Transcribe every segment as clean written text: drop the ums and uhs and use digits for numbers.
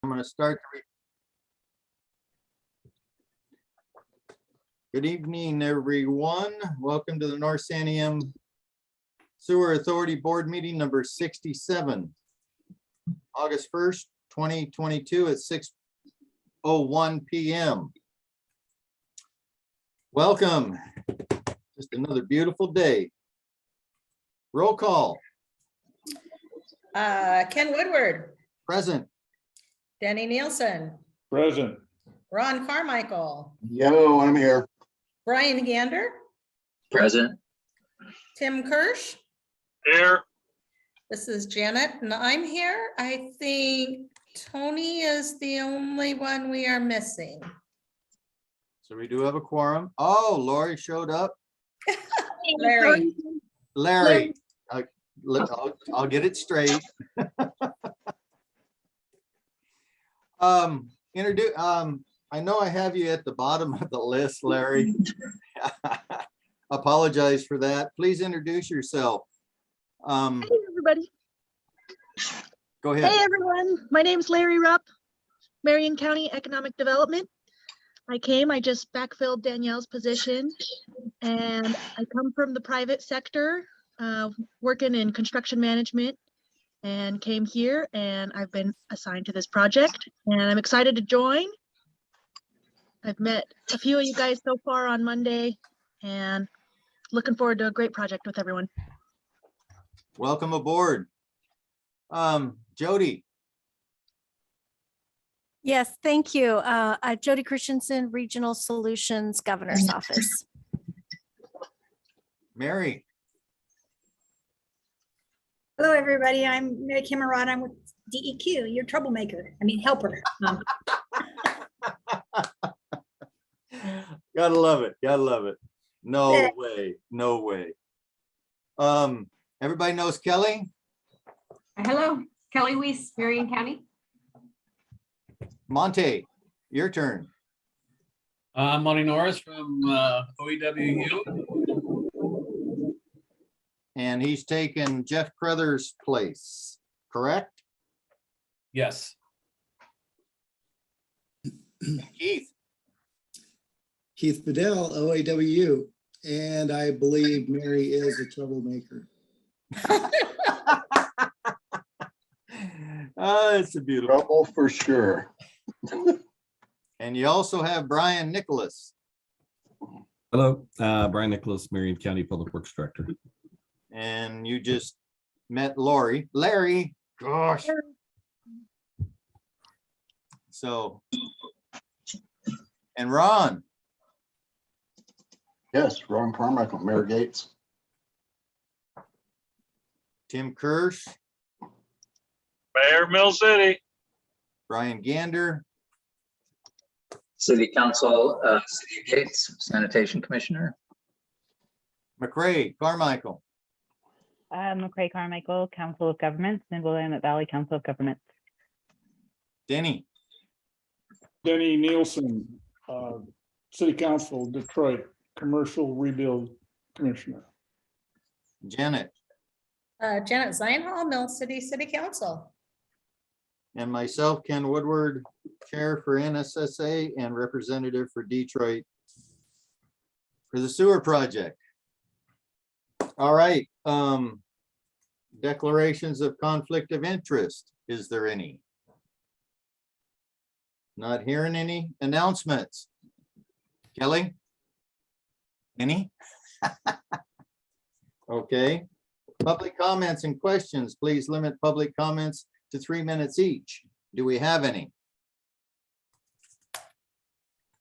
I'm going to start. Good evening, everyone. Welcome to the North Santiam Sewer Authority Board Meeting number 67, August 1st, 2022 at 6:01 p.m. Welcome. Just another beautiful day. Roll call. Ken Woodward. Present. Denny Nielsen. Present. Ron Carmichael. Yo, I'm here. Brian Gander. Present. Tim Kirsch. Here. This is Janet and I'm here. I think Tony is the only one we are missing. So we do have a quorum. Oh, Lori showed up. Larry. Larry. I'll get it straight. I know I have you at the bottom of the list, Larry. Apologize for that. Please introduce yourself. Hey everybody. Go ahead. Hey everyone. My name's Larry Rupp, Marion County Economic Development. I just backfilled Danielle's position and I come from the private sector, working in construction management, and came here and I've been assigned to this project and I'm excited to join. I've met a few of you guys so far on Monday and looking forward to a great project with everyone. Welcome aboard. Jody. Yes, thank you. Jody Christensen, Regional Solutions Governor's Office. Mary. Hello, everybody. I'm Mary Cameron. I'm with DEQ, your troublemaker. I mean, helper. Gotta love it. Gotta love it. No way. No way. Everybody knows Kelly? Hello, Kelly Weiss, Marion County. Monte, your turn. I'm Monty Norris from OEWU. And he's taken Jeff Crothers' place, correct? Yes. Keith. Keith Bedell, OAWU, and I believe Mary is a troublemaker. It's a beautiful. Trouble for sure. And you also have Brian Nicholas. Hello, Brian Nicholas, Marion County Public Works Director. And you just met Lori. Larry, gosh. So, and Ron. Yes, Ron Carmichael, Mayor Gates. Tim Kirsch. Mayor Mill City. Brian Gander. City Council, City of Gates, Sanitation Commissioner. McCray Carmichael. McCray Carmichael, Council of Governments, and Willamette Valley Council of Governments. Denny. Denny Nielsen, City Council, Detroit, Commercial Rebuild Commissioner. Janet. Janet Zienhall, Mill City City Council. And myself, Ken Woodward, Chair for NSSA and Representative for Detroit for the sewer project. All right. Declarations of conflict of interest. Is there any? Not hearing any. Announcements. Kelly? Any? Okay. Public comments and questions. Please limit public comments to 3 minutes each. Do we have any?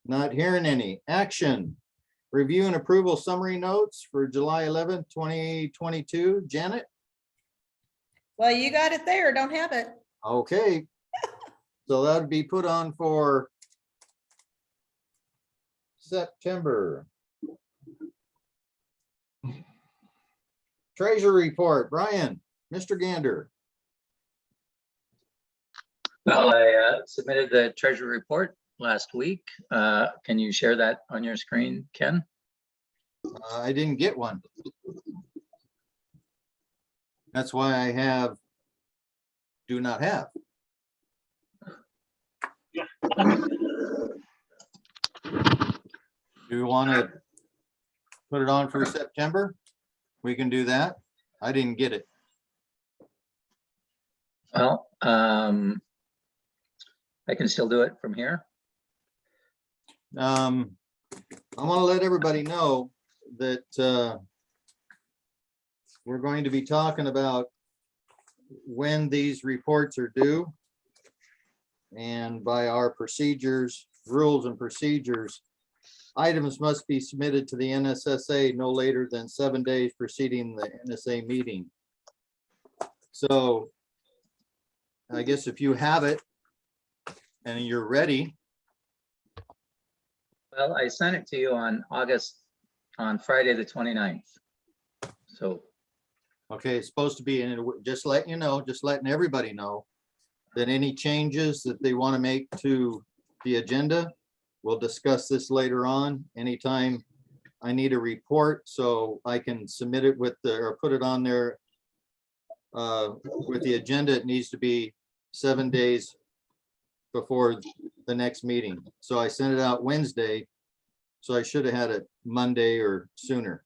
Not hearing any. Action. Review and approval summary notes for July 11th, 2022. Janet? Well, you got it there. Don't have it. Okay. So that would be put on for September. Treasury report. Brian, Mr. Gander. Well, I submitted the treasury report last week. Can you share that on your screen, Ken? I didn't get one. That's why I have do not have. Do we want to put it on for September? We can do that. I didn't get it. Well, I can still do it from here. I want to let everybody know that we're going to be talking about when these reports are due. And by our procedures, rules and procedures, items must be submitted to the NSSA no later than 7 days preceding the NSA meeting. So I guess if you have it and you're ready. Well, I sent it to you on Friday, the 29th. So, Okay, it's supposed to be in, just letting you know, just letting everybody know that any changes that they want to make to the agenda, we'll discuss this later on. Anytime I need a report, so I can submit it with the, or put it on there with the agenda, it needs to be 7 days before the next meeting. So I sent it out Wednesday, so I should have had it Monday or sooner.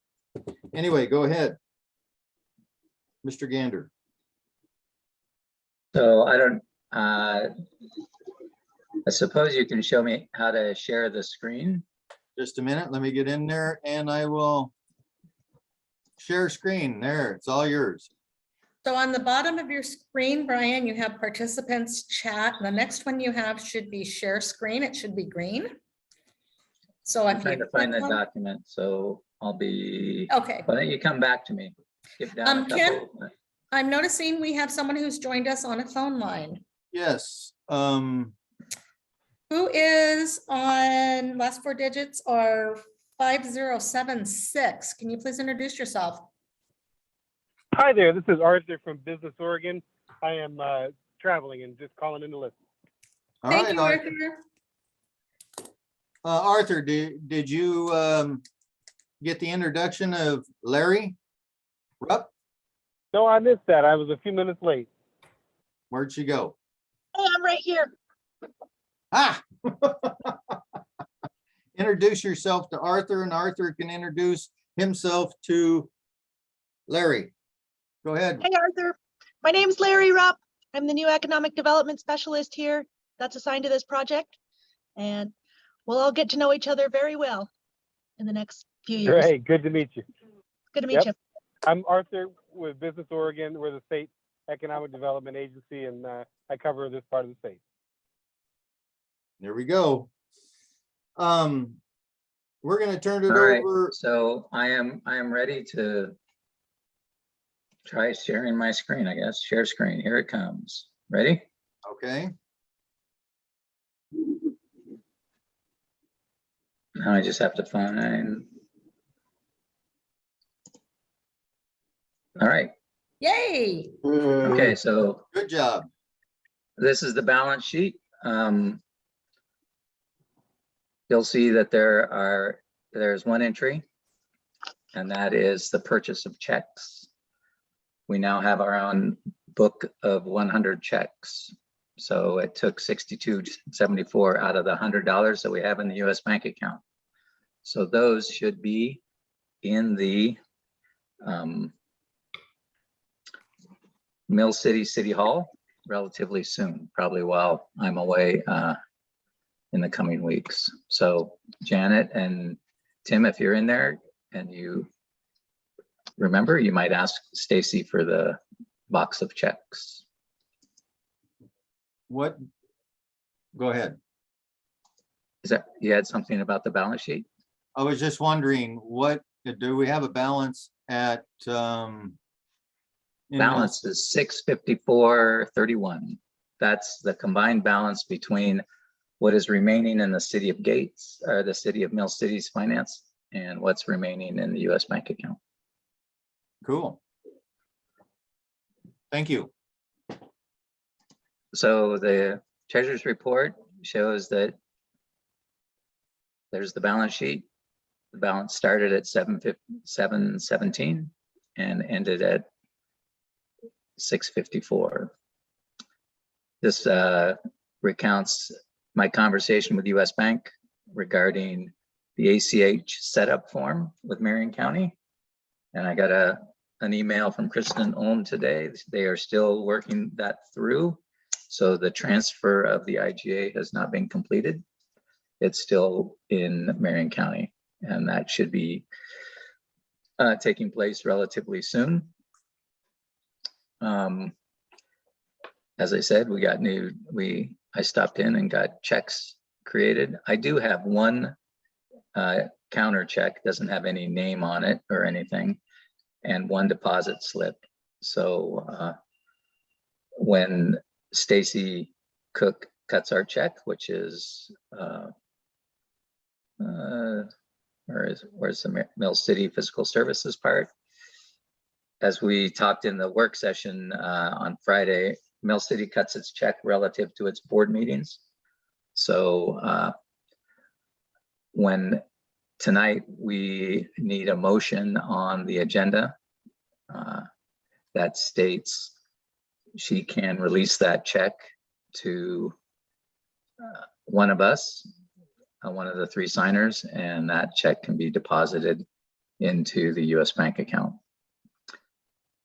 Anyway, go ahead, Mr. Gander. so I suppose you can show me how to share the screen. Just a minute, let me get in there and I will share screen. There, it's all yours. So on the bottom of your screen, Brian, you have participants chat. The next one you have should be share screen. It should be green. So I'm if trying you to find click the on- document, so I'll be, Okay, why don't you come back to me? Skip down a Ken? couple. I'm noticing we have someone who's joined us on a phone line. Yes, Who is on last four digits are 5076. Can you please introduce yourself? Hi there, this is Arthur from Business Oregon. I am traveling and just calling in to listen. all Thank right, you, Arthur. Arthur. Arthur, did you get the introduction of Larry Rupp? No, I missed that. I was a few minutes late. Where'd she go? Hey, I'm right here. Ah! Introduce yourself to Arthur and Arthur can introduce himself to Larry. Go ahead. Hey, Arthur. My name's Larry Rupp. I'm the new economic development specialist here that's assigned to this project. And we'll all get to know each other very well in the next few years. Great, good to meet you. Good to meet Yep. you. I'm Arthur with Business Oregon. We're the state economic development agency, and I cover this part of the state. There we go. We're gonna turn it All right, over. so I am ready to try sharing my screen, I guess. Share screen, here it comes. Ready? Okay. Now I just have to find. All right, Yay. okay, so Good job. this is the balance sheet. You'll see that there's one entry, and that is the purchase of checks. We now have our own book of 100 checks. So it took $62.74 out of the $100 that we have in the US bank account. So those should be in the Mill City City Hall relatively soon, probably while I'm away in the coming weeks. So Janet and Tim, if you're in there and you remember, you might ask Stacy for the box of checks. What? Go ahead. Is that, you had something about the balance sheet? I was just wondering, what, do we have a balance at? Balance is $654.31. That's the combined balance between what is remaining in the city of Gates, or the city of Mill City's finance, and what's remaining in the US bank account. Cool. Thank you. So the treasurer's report shows that there's the balance sheet. The balance started at 717 and ended at 654. This recounts my conversation with US Bank regarding the ACH setup form with Marion County. And I got an email from Kristen Ohm today. They are still working that through. So the transfer of the IGA has not been completed. It's still in Marion County, and that should be taking place relatively soon. As I said, I stopped in and got checks created. I do have one counter check, doesn't have any name on it or anything, and one deposit slip. So when Stacy Cook cuts our check, which is where's the Mill City Fiscal Services part? As we talked in the work session on Friday, Mill City cuts its check relative to its board meetings. So when tonight we need a motion on the agenda that states she can release that check to one of us, one of the three signers, and that check can be deposited into the US bank account.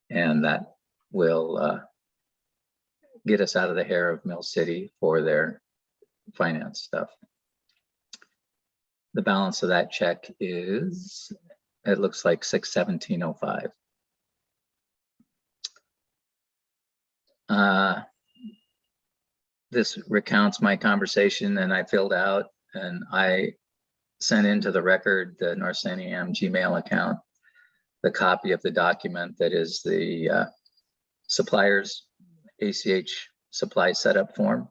And that will get us out of the hair of Mill City for their finance stuff. The balance of that check is, it looks like $617.05. This recounts my conversation, and I filled out and I sent into the record, the North Santiam Gmail account, the copy of the document that is the supplier's ACH supply setup form,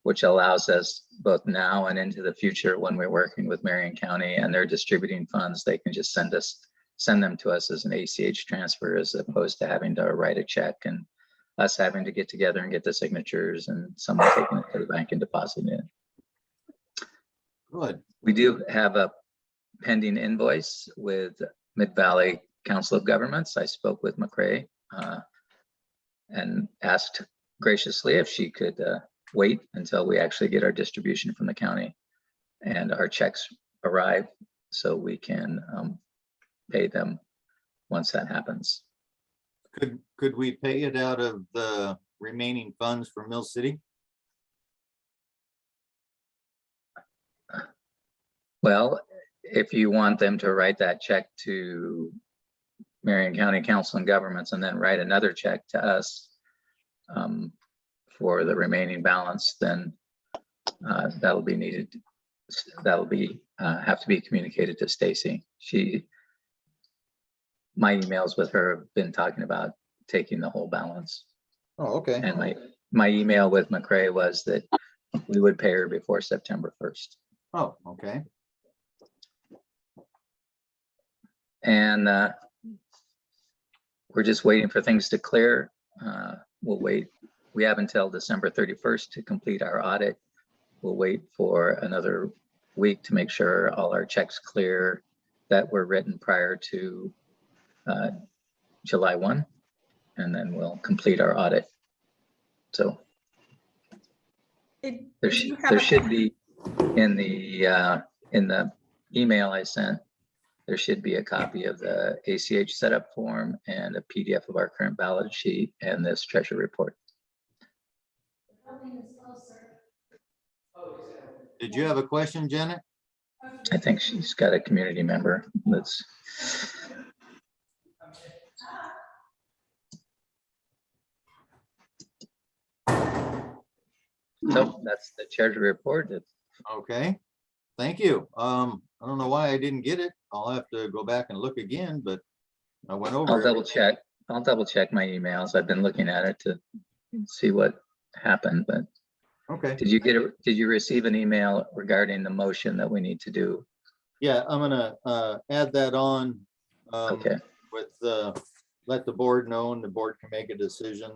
which allows us both now and into the future, when we're working with Marion County and they're distributing funds, they can just send them to us as an ACH transfer, as opposed to having to write a check and us having to get together and get the signatures and someone taking it to the bank and depositing it. Good. We do have a pending invoice with Mid-Valley Council of Governments. I spoke with McCray and asked graciously if she could wait until we actually get our distribution from the county and our checks arrive, so we can pay them once that happens. Could we pay it out of the remaining funds from Mill City? Well, if you want them to write that check to Marion County Council and Governments and then write another check to us for the remaining balance, then that'll be needed. That'll be have to be communicated to Stacy. My emails with her have been talking about taking the whole balance. Oh, okay. And my email with McCray was that we would pay her before September 1st. Oh, okay. And we're just waiting for things to clear. We'll wait. We have until December 31st to complete our audit. We'll wait for another week to make sure all our checks clear that were written prior to July 1, and then we'll complete our audit. So there should be in the email I sent, there should be a copy of the ACH setup form and a PDF of our current balance sheet and this treasury report. Did you have a question, Janet? I think she's got a community member that's. So that's the treasury report. Okay, thank you. I don't know why I didn't get it. I'll have to go back and look again, but I went over. I'll double check my emails. I've been looking at it to see what happened, but okay. Did you receive an email regarding the motion that we need to do? Yeah, I'm gonna add that on. Okay. With let the board know, and the board can make a decision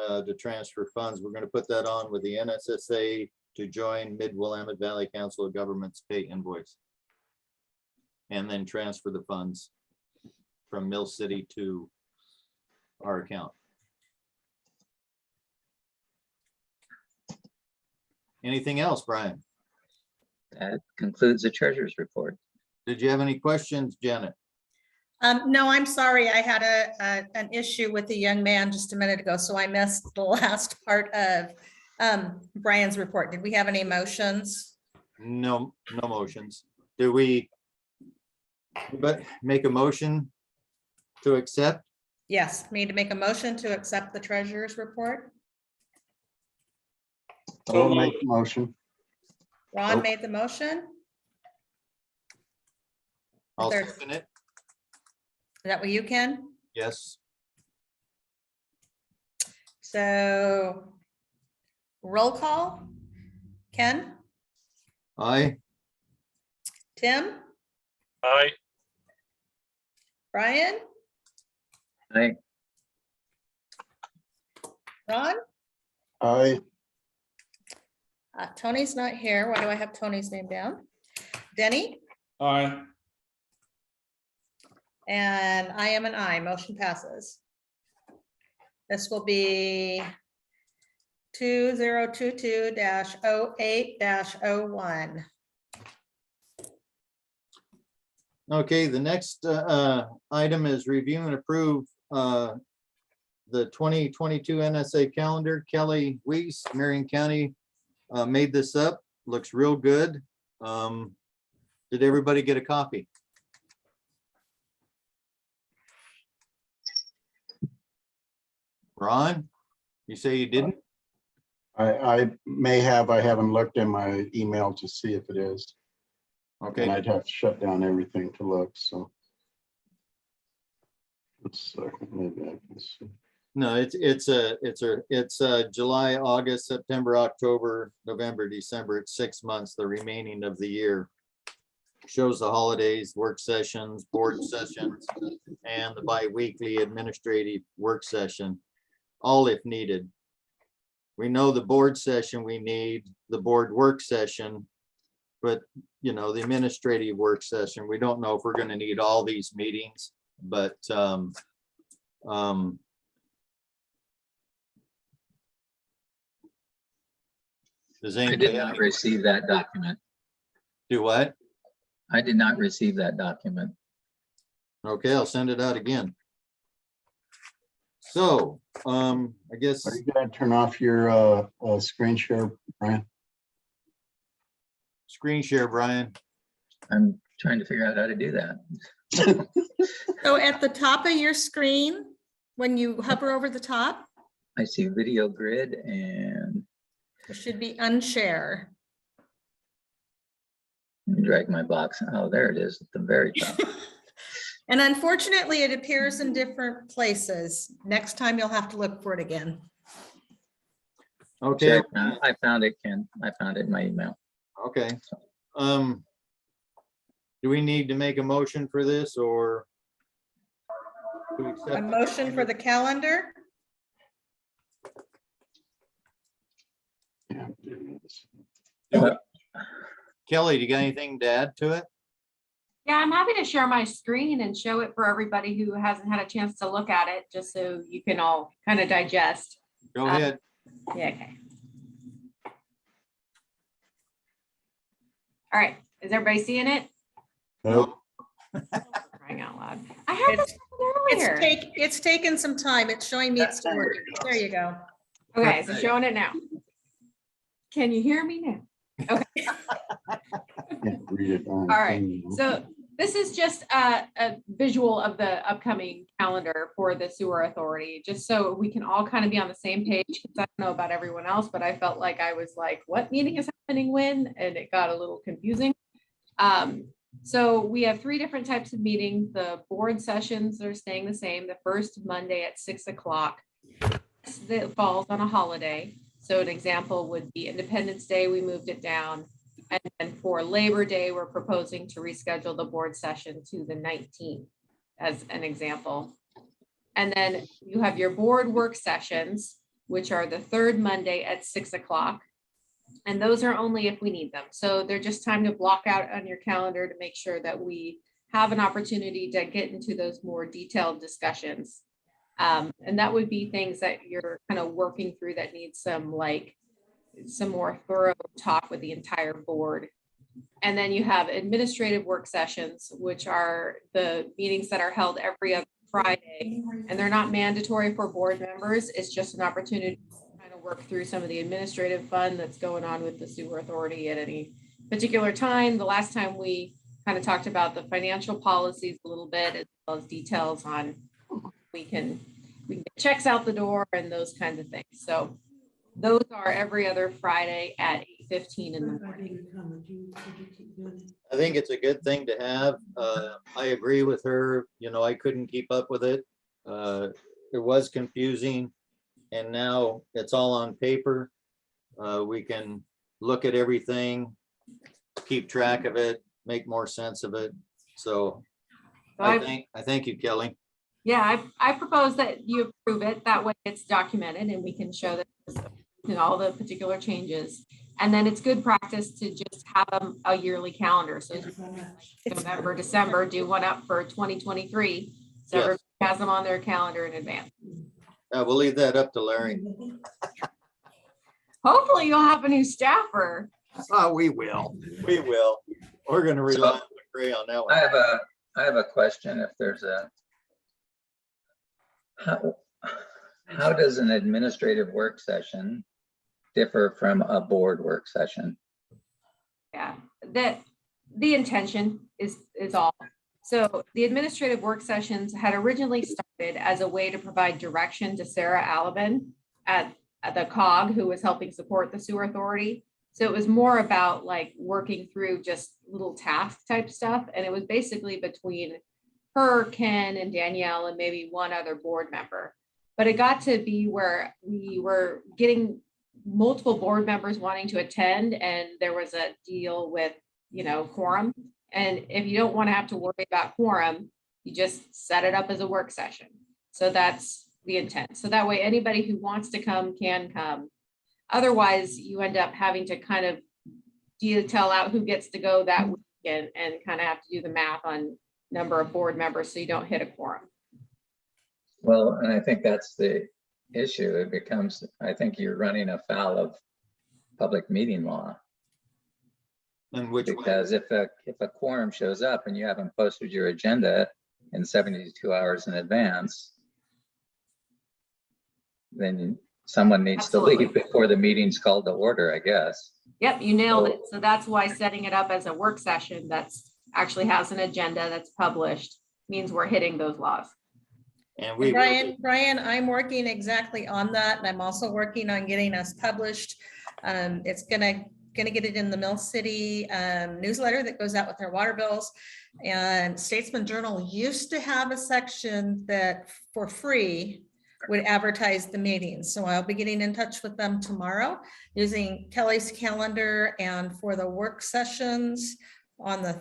to transfer funds. We're gonna put that on with the NSSA to join Mid-Willamette Valley Council of Governments pay invoice. And then transfer the funds from Mill City to our account. Anything else, Brian? That concludes the treasurer's report. Did you have any questions, Janet? No, I'm sorry. I had an issue with the young man just a minute ago, so I missed the last part of Brian's report. Did we have any motions? No, no motions. Do we make a motion to accept? Yes, need to make a motion to accept the treasurer's report. I'll make the motion. Ron Oh. made the motion. I'll There- second it. Is that what you can? Yes. So roll call. Ken, Aye. Tim, Aye. Brian, Aye. Ron? Aye. Tony's not here. Why do I have Tony's name down? Denny? Aye. And I am an aye. Motion passes. This will be 2022-08-01. Okay, the next item is review and approve the 2022 NSA calendar. Kelly Weiss, Marion County, made this up. Looks real good. Did everybody get a copy? Ron, you say you didn't? I may have, I haven't looked in my email to see if it is. And Okay, I'd have to shut down everything to look, so. Let's maybe I can see. no, it's July, August, September, October, November, December. It's 6 months, the remaining of the year. Shows the holidays, work sessions, board sessions, and the bi-weekly administrative work session, all if needed. We know the board session we need, the board work session, but you know, the administrative work session, we don't know if we're gonna need all these meetings, but does I anybody did have not any- receive that document. do what? I did not receive that document. Okay, I'll send it out again. So, I guess, Are you gonna turn off your screen share, Brian? screen share, Brian. I'm trying to figure out how to do that. So at the top of your screen, when you hover over the top, I see video grid and it should be unshare. drag my box. Oh, there it is at the very top. And unfortunately, it appears in different places. Next time you'll have to look for it again. Okay, I found it, Ken. I found it in my email. okay. Do we need to make a motion for this or? to accept A the motion for the calendar? Yeah. Kelly, do you got anything to add to it? Yeah, I'm happy to share my screen and show it for everybody who hasn't had a chance to look at it, just so you can all kind of digest. Go ahead. Yeah, okay. All right, is everybody seeing it? Nope. Crying out loud. I had this earlier. It's taken some time. It's showing me it's still working. There you go. Okay, so showing it now. Can you hear me now? Okay. Can't read it on the All right, thing, you know. so this is just a visual of the upcoming calendar for the sewer authority, just so we can all kind of be on the same page. 'Cause I don't know about everyone else, but I felt like I was like, what meeting is happening when? And it got a little confusing. So we have 3 different types of meetings. The board sessions are staying the same, the first Monday at 6 o'clock. That falls on a holiday. So an example would be Independence Day, we moved it down. And then for Labor Day, we're proposing to reschedule the board session to the 19th as an example. And then you have your board work sessions, which are the 3rd Monday at 6 o'clock. And those are only if we need them. So they're just time to block out on your calendar to make sure that we have an opportunity to get into those more detailed discussions. And that would be things that you're kind of working through that need some more thorough talk with the entire board. And then you have administrative work sessions, which are the meetings that are held every other Friday. And they're not mandatory for board members. It's just an opportunity to kind of work through some of the administrative fun that's going on with the sewer authority at any particular time. The last time we kind of talked about the financial policies a little bit, as well as details on we can get checks out the door and those kinds of things. So those are every other Friday at 8:15 in the morning. I think it's a good thing to have. I agree with her. I couldn't keep up with it. It was confusing, and now it's all on paper. We can look at everything, keep track of it, make more sense of it. So I thank you, Kelly. Yeah, I propose that you approve it. That way it's documented and we can show that all the particular changes. And then it's good practice to just have a yearly calendar. So November, December, do one up for 2023. So Yes. everybody has them on their calendar in advance. We'll leave that up to Larry. Hopefully you'll have a new staffer. Oh, we will. We will. We're going to rely on McCray on that one. I have a question. If there's how does an administrative work session differ from a board work session? Yeah, the intention is all. So the administrative work sessions had originally started as a way to provide direction to Sarah Alabin at the COG, who was helping support the sewer authority. So it was more about like working through just little task type stuff. And it was basically between her, Ken, and Danielle, and maybe one other board member. But it got to be where we were getting multiple board members wanting to attend, and there was a deal with, quorum. And if you don't want to have to worry about quorum, you just set it up as a work session. So that's the intent. So that way anybody who wants to come can come. Otherwise, you end up having to kind of detail out who gets to go that week and kind of have to do the math on number of board members so you don't hit a quorum. Well, and I think that's the issue. It becomes, I think you're running afoul of public meeting law. And which way? Because if a quorum shows up and you haven't posted your agenda in 72 hours in advance, then someone needs Absolutely. to leave before the meeting's called to order, I guess. Yep, you nailed it. So that's why setting it up as a work session that's actually has an agenda that's published means we're hitting those laws. And Brian, I'm working exactly on that. And I'm also working on getting us published. It's gonna get it in the Mill City newsletter that goes out with our water bills. And Statesman Journal used to have a section that for free would advertise the meetings. So I'll be getting in touch with them tomorrow using Kelly's calendar, and for the work sessions on the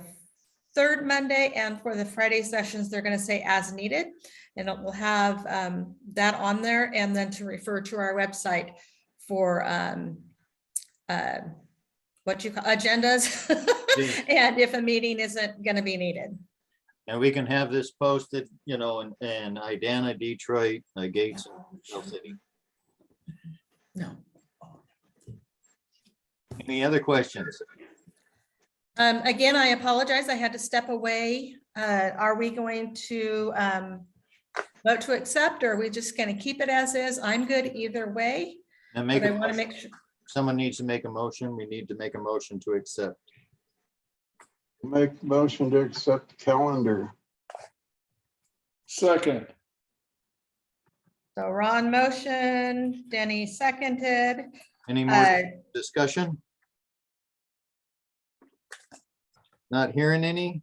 third Monday and for the Friday sessions, they're going to say as needed. And it will have that on there, and then to refer to our website for what you call agendas and if a meeting isn't going to be needed. And we can have this posted, in Idana, Detroit, Gates, and Mill City. No. Any other questions? Again, I apologize. I had to step away. Are we going to vote to accept, or are we just going to keep it as is? I'm good either way. And But I want to make sure. Someone needs to make a motion. We need to make a motion to accept. Make motion to accept the calendar. Second. So Ron motion, Denny seconded. Any more discussion? Not hearing any?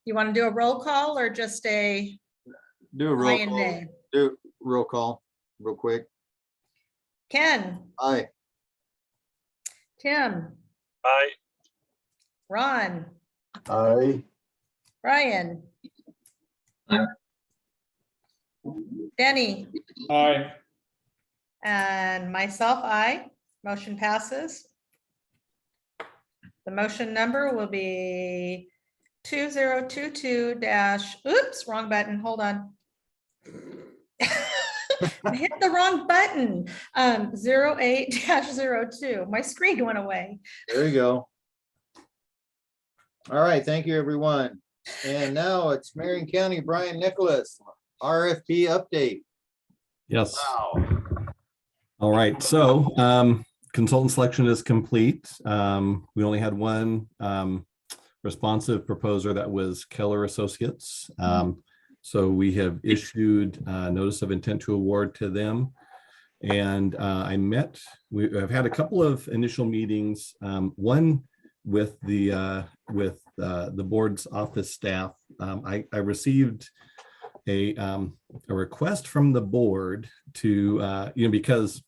You want to do a roll call or just a? Do a roll Aye and call. nay? Do roll call real quick. Ken, Aye. Tim, Aye. Ron, Aye. Brian. Aye. Denny, Aye. and myself, aye. Motion passes. The motion number will be 2022 dash, oops, wrong button, hold on. I hit the wrong button. 08-02. My screen went away. There you go. All right, thank you, everyone. And now it's Marion County, Brian Nicholas, RFP update. Yes. Wow. All right. So consultant selection is complete. We only had one responsive proposer, that was Keller Associates. So we have issued a notice of intent to award to them. And I've had a couple of initial meetings, one with the board's office staff. I received a request from the board to, because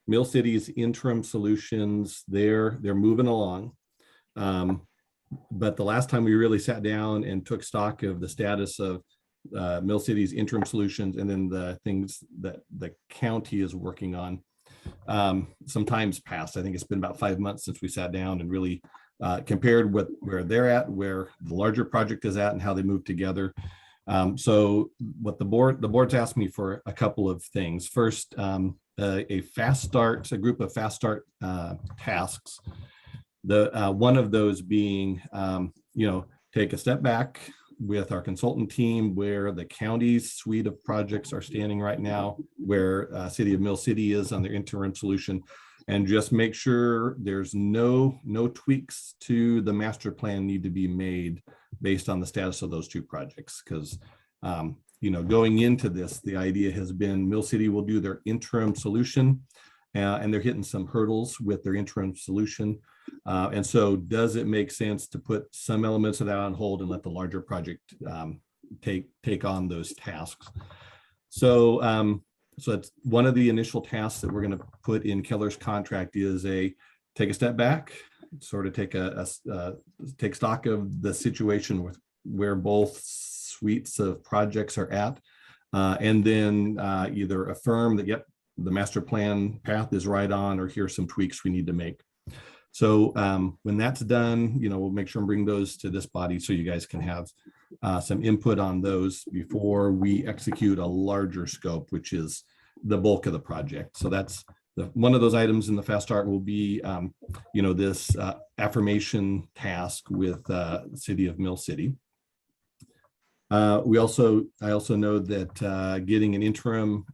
Mill City's interim solutions, they're moving along. But the last time we really sat down and took stock of the status of Mill City's interim solutions and then the things that the county is working on, some time's passed. I think it's been about 5 months since we sat down and really compared with where they're at, where the larger project is at, and how they move together. So what the board's asked me for a couple of things. First, a fast start, a group of fast start tasks. One of those being, take a step back with our consultant team, where the county's suite of projects are standing right now, where City of Mill City is on their interim solution, and just make sure there's no tweaks to the master plan need to be made based on the status of those two projects. Because going into this, the idea has been Mill City will do their interim solution, and they're hitting some hurdles with their interim solution. And so does it make sense to put some elements of that on hold and let the larger project take on those tasks? So that's one of the initial tasks that we're going to put in Keller's contract, is take a step back, sort of take stock of the situation with where both suites of projects are at, and then either affirm that, yep, the master plan path is right on, or here's some tweaks we need to make. So when that's done, we'll make sure and bring those to this body so you guys can have some input on those before we execute a larger scope, which is the bulk of the project. So that's one of those items in the fast start will be, this affirmation task with the City of Mill City. I also know that getting an interim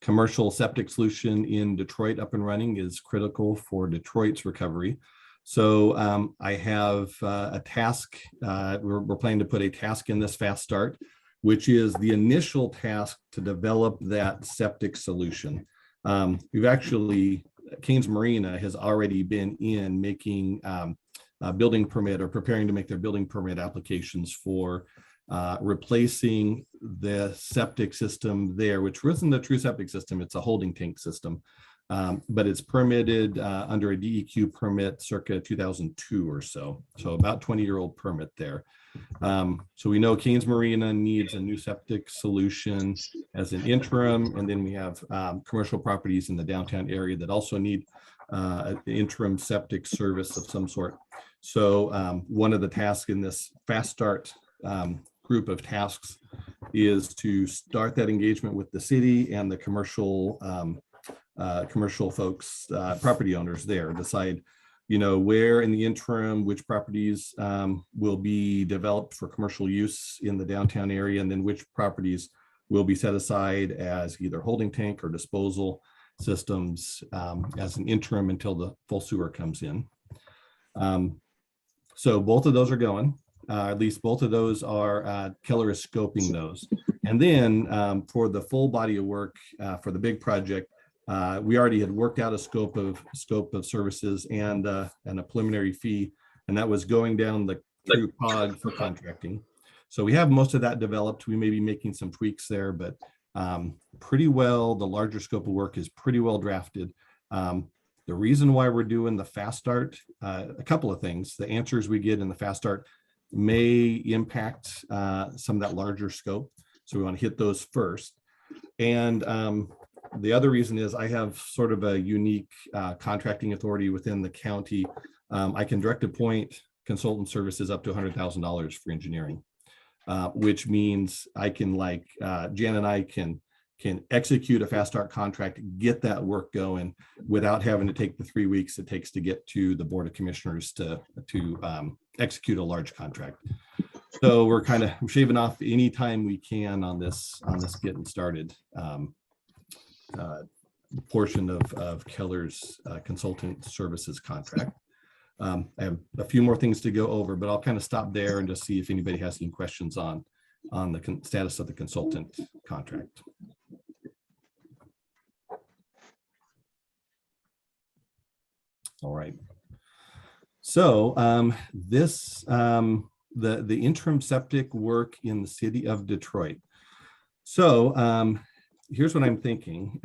commercial septic solution in Detroit up and running is critical for Detroit's recovery. So I have a task, we're planning to put a task in this fast start, which is the initial task to develop that septic solution. We've actually, Keynes Marina has already been in making a building permit, or preparing to make their building permit applications for replacing the septic system there, which wasn't a true septic system, it's a holding tank system. But it's permitted under a DEQ permit circa 2002 or so. So about 20-year-old permit there. So we know Keynes Marina needs a new septic solution as an interim. And then we have commercial properties in the downtown area that also need an interim septic service of some sort. So one of the tasks in this fast start group of tasks is to start that engagement with the city and the commercial folks, property owners there, decide, where in the interim, which properties will be developed for commercial use in the downtown area, and then which properties will be set aside as either holding tank or disposal systems as an interim until the full sewer comes in. So both of those are going. At least both of those are, Keller is scoping those. And then for the full body of work for the big project, we already had worked out a scope of services and a preliminary fee, and that was going down the through POG for contracting. So we have most of that developed. We may be making some tweaks there, but pretty well, the larger scope of work is pretty well drafted. The reason why we're doing the fast start, a couple of things. The answers we get in the fast start may impact some of that larger scope. So we want to hit those first. And the other reason is I have sort of a unique contracting authority within the county. I can direct appoint consultant services up to $100,000 for engineering, which means I can, Jan and I can can execute a fast start contract, get that work going without having to take the 3 weeks it takes to get to the Board of Commissioners to execute a large contract. So we're kind of shaving off any time we can on this getting started portion of Keller's consultant services contract. I have a few more things to go over, but I'll kind of stop there and just see if anybody has any questions on the status of the consultant contract. All right. So the interim septic work in the city of Detroit. So here's what I'm thinking.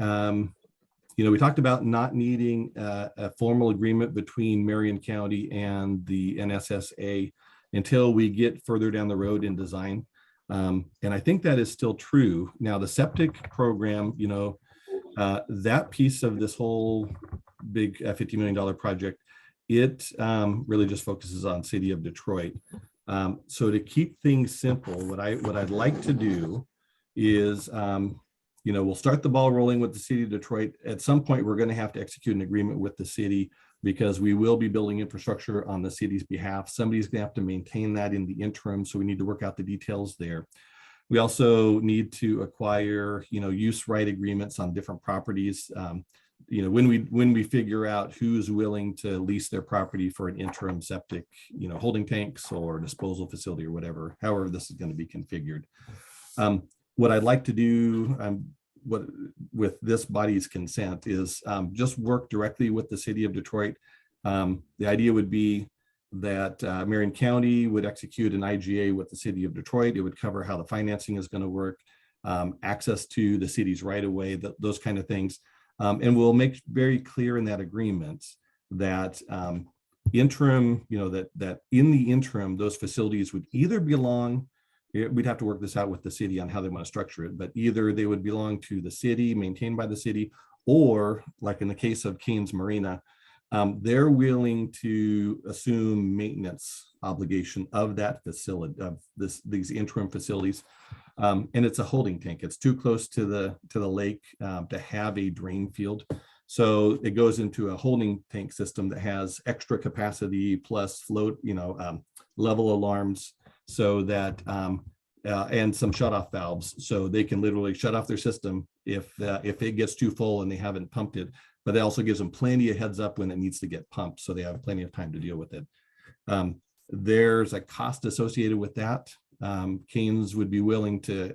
We talked about not needing a formal agreement between Marion County and the NSSA until we get further down the road in design. And I think that is still true. Now, the septic program, that piece of this whole big $50 million project, it really just focuses on city of Detroit. So to keep things simple, what I'd like to do is, we'll start the ball rolling with the city of Detroit. At some point, we're going to have to execute an agreement with the city because we will be building infrastructure on the city's behalf. Somebody's going to have to maintain that in the interim, so we need to work out the details there. We also need to acquire, use right agreements on different properties. When we figure out who's willing to lease their property for an interim septic, holding tanks or disposal facility or whatever, however this is going to be configured. What I'd like to do with this body's consent is just work directly with the city of Detroit. The idea would be that Marion County would execute an IGA with the city of Detroit. It would cover how the financing is going to work, access to the city's right of way, those kind of things. And we'll make very clear in that agreement that interim, that in the interim, those facilities would either belong, we'd have to work this out with the city on how they want to structure it, but either they would belong to the city, maintained by the city, or like in the case of Canes Marina, they're willing to assume maintenance obligation of that facility, of these interim facilities. And it's a holding tank. It's too close to the lake to have a drain field. So it goes into a holding tank system that has extra capacity plus float, level alarms, so that and some shutoff valves, so they can literally shut off their system if it gets too full and they haven't pumped it. But it also gives them plenty of heads up when it needs to get pumped, so they have plenty of time to deal with it. There's a cost associated with that. Canes would be willing to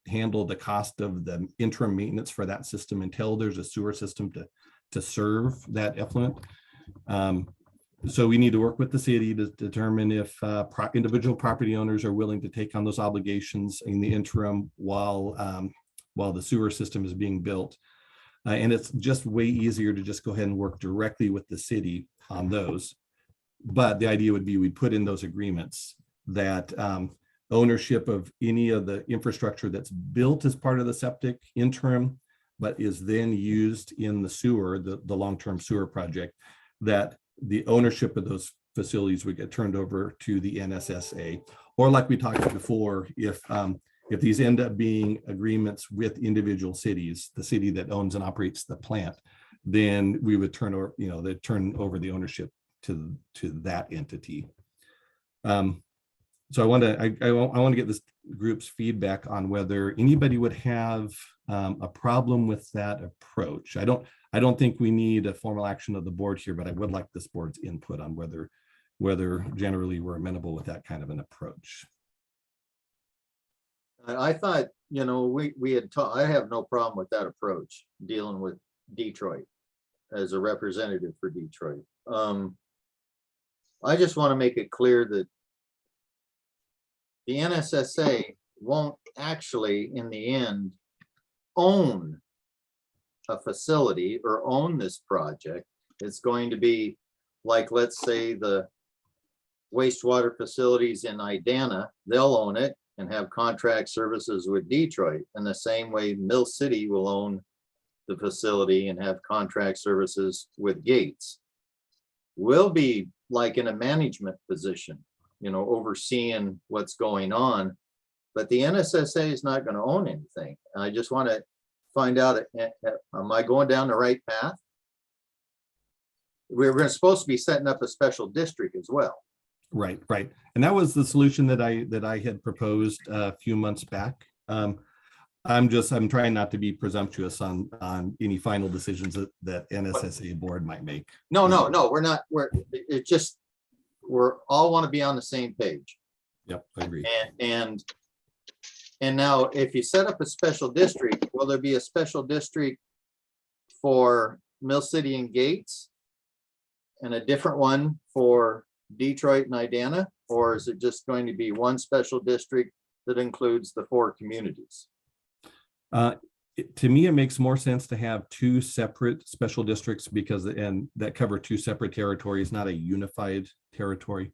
handle the cost of the interim maintenance for that system until there's a sewer system to serve that effluent. So we need to work with the city to determine if individual property owners are willing to take on those obligations in the interim while the sewer system is being built. And it's just way easier to just go ahead and work directly with the city on those. But the idea would be we'd put in those agreements that ownership of any of the infrastructure that's built as part of the septic interim, but is then used in the sewer, the long-term sewer project, that the ownership of those facilities would get turned over to the NSSA. Or like we talked about before, if these end up being agreements with individual cities, the city that owns and operates the plant, then we would turn over, they'd turn over the ownership to that entity. So I want to get this group's feedback on whether anybody would have a problem with that approach. I don't think we need a formal action of the board here, but I would like this board's input on whether generally we're amenable with that kind of an approach. I thought, we had talked, I have no problem with that approach, dealing with Detroit as a representative for Detroit. I just want to make it clear that the NSSA won't actually, in the end, own a facility or own this project. It's going to be like, let's say, the wastewater facilities in Idana, they'll own it and have contract services with Detroit. And the same way Mill City will own the facility and have contract services with Gates. We'll be like in a management position, overseeing what's going on. but the NSSA is not going to own anything. And I just want to find out, am I going down the right path? We were supposed to be setting up a special district as well. Right, right. And that was the solution that I had proposed a few months back. I'm trying not to be presumptuous on any final decisions that NSSA board might make. No, we're not. We're all want to be on the same page. Yep, I agree. And now if you set up a special district, will there be a special district for Mill City and Gates and a different one for Detroit and Idana? Or is it just going to be one special district that includes the 4 communities? To me, it makes more sense to have 2 separate special districts and that cover 2 separate territories, not a unified territory,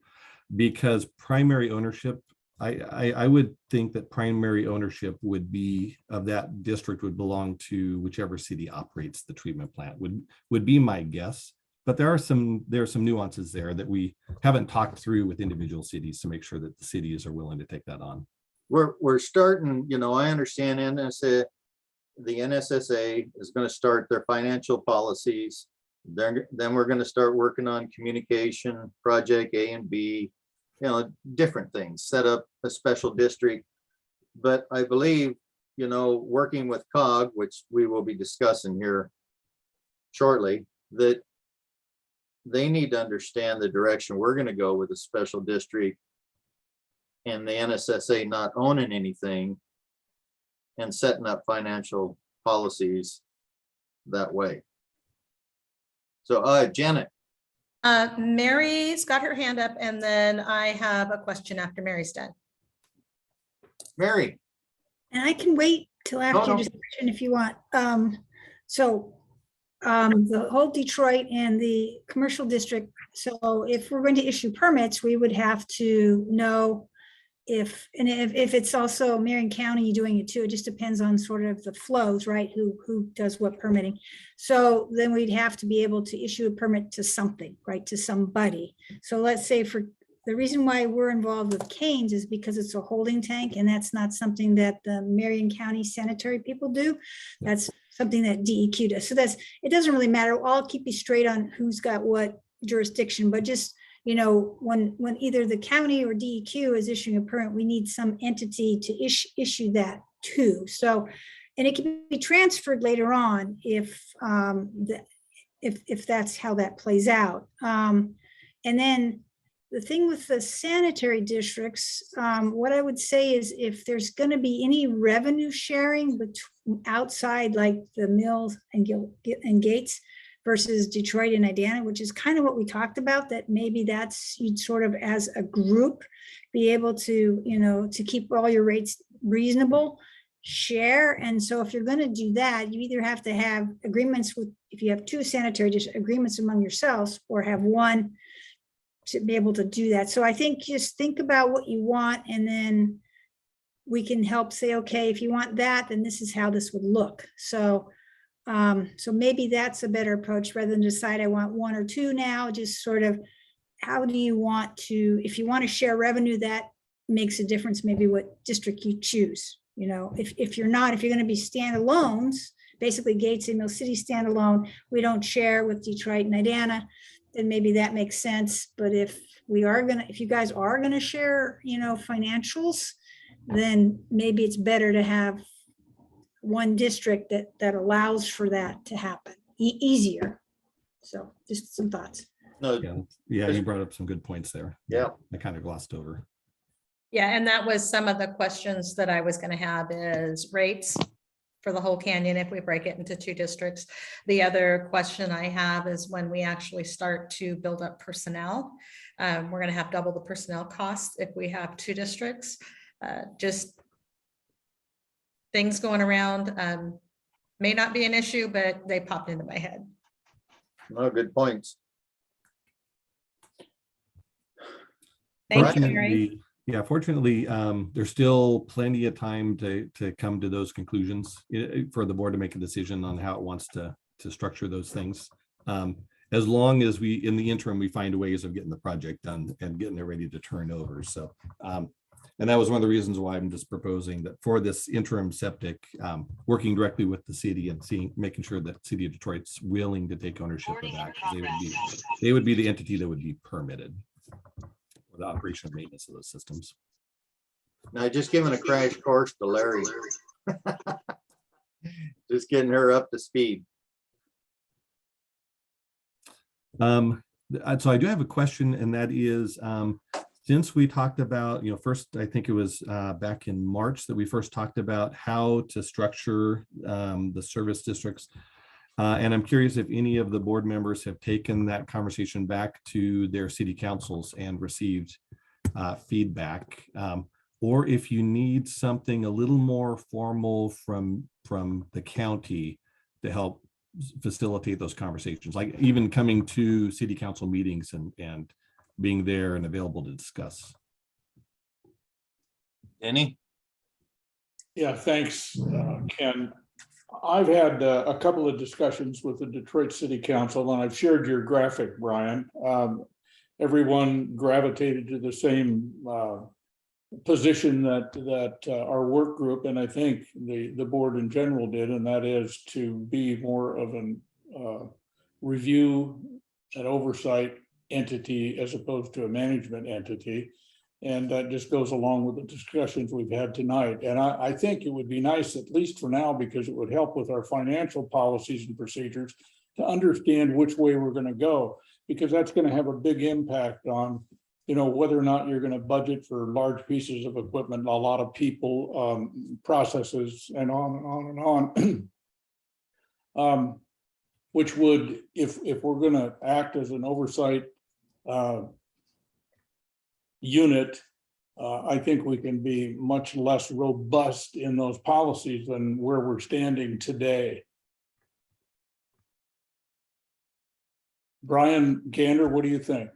because primary ownership, I would think that primary ownership would be of that district would belong to whichever city operates the treatment plant would be my guess. But there are some nuances there that we haven't talked through with individual cities to make sure that the cities are willing to take that on. We're starting, I understand the NSSA is going to start their financial policies. Then we're going to start working on communication, project A and B, different things, set up a special district. But I believe, working with COG, which we will be discussing here shortly, that they need to understand the direction we're going to go with a special district and the NSSA not owning anything and setting up financial policies that way. So Janet. Mary's got her hand up, and then I have a question after Mary's done. Mary. And I can wait till after your discussion if you want. The whole Detroit and the commercial district. So if we're going to issue permits, we would have to know if it's also Marion County doing it too. It just depends on sort of the flows, right? Who does what permitting. So then we'd have to be able to issue a permit to something, right? To somebody. So let's say for the reason why we're involved with Canes is because it's a holding tank, and that's not something that the Marion County sanitary people do. That's something that DEQ does. So it doesn't really matter. I'll keep you straight on who's got what jurisdiction, but just, when either the county or DEQ is issuing a permit, we need some entity to issue that too. So, and it can be transferred later on if that's how that plays out. And then the thing with the sanitary districts, what I would say is if there's going to be any revenue sharing outside like the Mills and Gates versus Detroit and Idana, which is kind of what we talked about, that maybe you'd sort of as a group be able to, to keep all your rates reasonable, share. And so if you're going to do that, you either have to have agreements with, if you have 2 sanitary district agreements among yourselves, or have one to be able to do that. So I think just think about what you want, and then we can help say, okay, if you want that, then this is how this would look. So maybe that's a better approach rather than decide I want 1 or 2 now. Just sort of, how do you want to, if you want to share revenue, that makes a difference, maybe what district you choose. If you're going to be standalones, basically Gates and Mill City standalone, we don't share with Detroit and Idana, then maybe that makes sense. But if you guys are gonna share, financials, then maybe it's better to have one district that allows for that to happen easier. So just some thoughts. No, yeah, you brought up some good points there. Yeah, I kind of glossed over. Yeah, and that was some of the questions that I was going to have is rates for the whole canyon if we break it into 2 districts. The other question I have is when we actually start to build up personnel, we're going to have double the personnel costs if we have 2 districts. Just things going around, may not be an issue, but they popped into my head. No, good points. Thank you, Mary. Yeah, fortunately, there's still plenty of time to come to those conclusions for the board to make a decision on how it wants to structure those things. As long as in the interim, we find ways of getting the project done and getting it ready to turn over. So And that was one of the reasons why I'm just proposing that for this interim septic, working directly with the city and making sure that City of Detroit's willing to take ownership of that, because they would be the entity that would be permitted for the operation and maintenance of those systems. Now, just giving a crash course to Larry. Just getting her up to speed. So I do have a question, and that is, since we talked about, first, I think it was back in March that we first talked about how to structure the service districts. And I'm curious if any of the board members have taken that conversation back to their city councils and received feedback, or if you need something a little more formal from the county to help facilitate those conversations, like even coming to city council meetings and being there and available to discuss. Any? Yeah, thanks, Ken. I've had a couple of discussions with the Detroit City Council, and I've shared your graphic, Brian. Everyone gravitated to the same position that our work group, and I think the board in general did, and that is to be more of an review and oversight entity as opposed to a management entity. And that just goes along with the discussions we've had tonight. And I think it would be nice, at least for now, because it would help with our financial policies and procedures, to understand which way we're going to go, because that's going to have a big impact on, whether or not you're going to budget for large pieces of equipment, a lot of people, processes, and on and on and on. Which would, if we're going to act as an oversight unit, I think we can be much less robust in those policies than where we're standing today. Brian Gander, what do you think?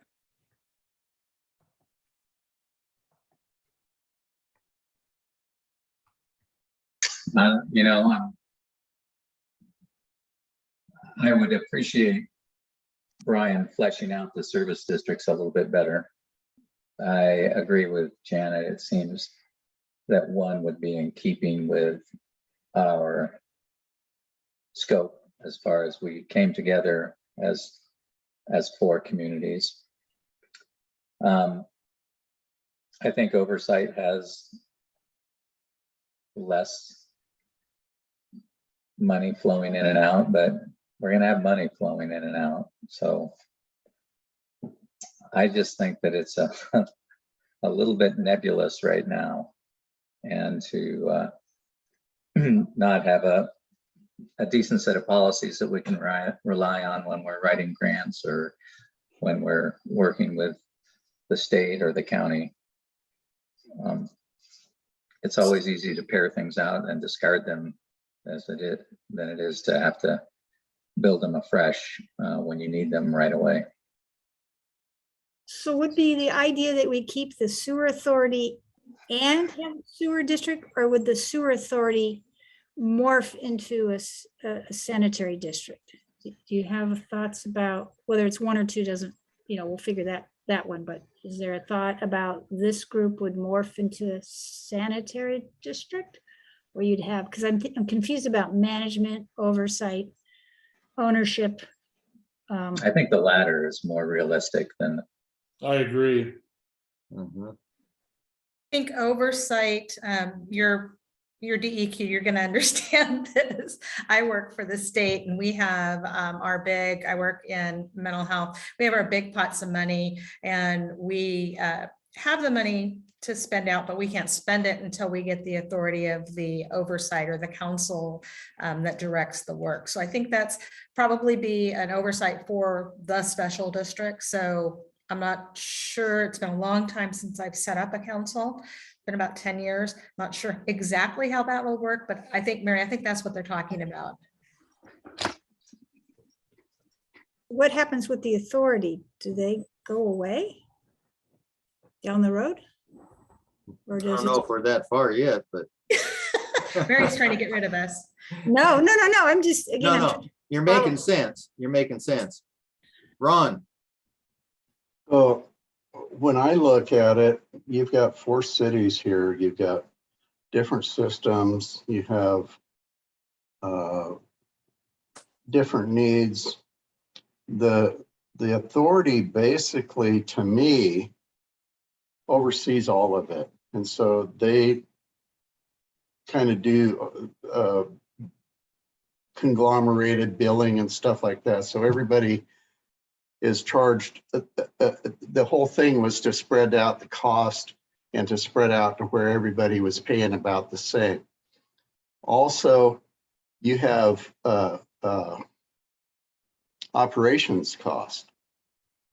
I would appreciate Brian fleshing out the service districts a little bit better. I agree with Janet. It seems that one would be in keeping with our scope as far as we came together as 4 communities. I think oversight has less money flowing in and out, but we're going to have money flowing in and out. So I just think that it's a little bit nebulous right now, and to not have a decent set of policies that we can rely on when we're writing grants or when we're working with the state or the county. It's always easy to pare things out and discard them than it is to have to build them afresh when you need them right away. So would be the idea that we keep the sewer authority and have a sewer district, or would the sewer authority morph into a sanitary district? Do you have thoughts about whether it's 1 or 2? Doesn't, we'll figure that one, but is there a thought about this group would morph into a sanitary district? Or you'd have, because I'm confused about management, oversight, ownership. I think the latter is more realistic than. I agree. Mm-hmm. I think oversight, your DEQ, you're going to understand this. I work for the state, and we have I work in mental health. We have our big pots of money, and we have the money to spend out, but we can't spend it until we get the authority of the oversight or the council that directs the work. So I think that's probably be an oversight for the special district. So I'm not sure. It's been a long time since I've set up a council. It's been about 10 years. Not sure exactly how that will work, but I think, Mary, I think that's what they're talking about. What happens with the authority? Do they go away down the road? Or I don't know if we're that far yet, but. Mary's trying to get rid of us. No. I'm just, again, No, you're making sense. You're making sense. Ron. So when I look at it, you've got 4 cities here. You've got different systems. You have different needs. The authority basically, to me, oversees all of it. And so they kind of do conglomerated billing and stuff like that. So everybody is charged. The whole thing was to spread out the cost and to spread out to where everybody was paying about the same. Also, you have operations cost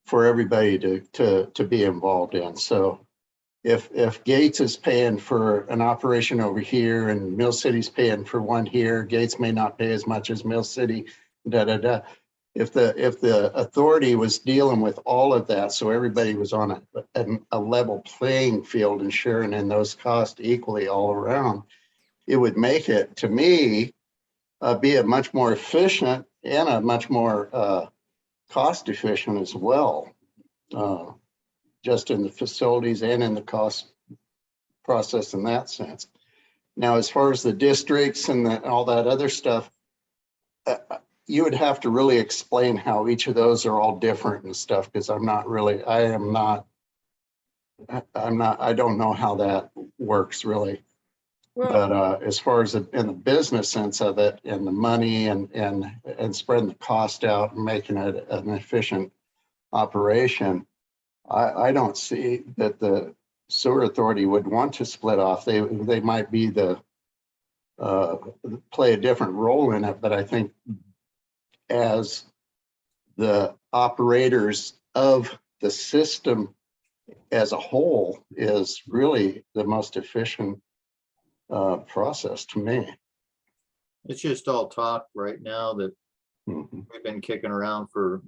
for everybody to be involved in. So if Gates is paying for an operation over here and Mill City's paying for one here, Gates may not pay as much as Mill City, da, da, da. If the authority was dealing with all of that, so everybody was on a level playing field and sharing in those costs equally all around, it would make it, to me, be a much more efficient and a much more cost efficient as well. Just in the facilities and in the cost process in that sense. Now, as far as the districts and all that other stuff, you would have to really explain how each of those are all different and stuff, because I don't know how that works really. But as far as in the business sense of it and the money and spreading the cost out and making it an efficient operation, I don't see that the sewer authority would want to split off. They might be play a different role in it, but I think as the operators of the system as a whole is really the most efficient process to me. It's just all talk right now that we've been kicking around for,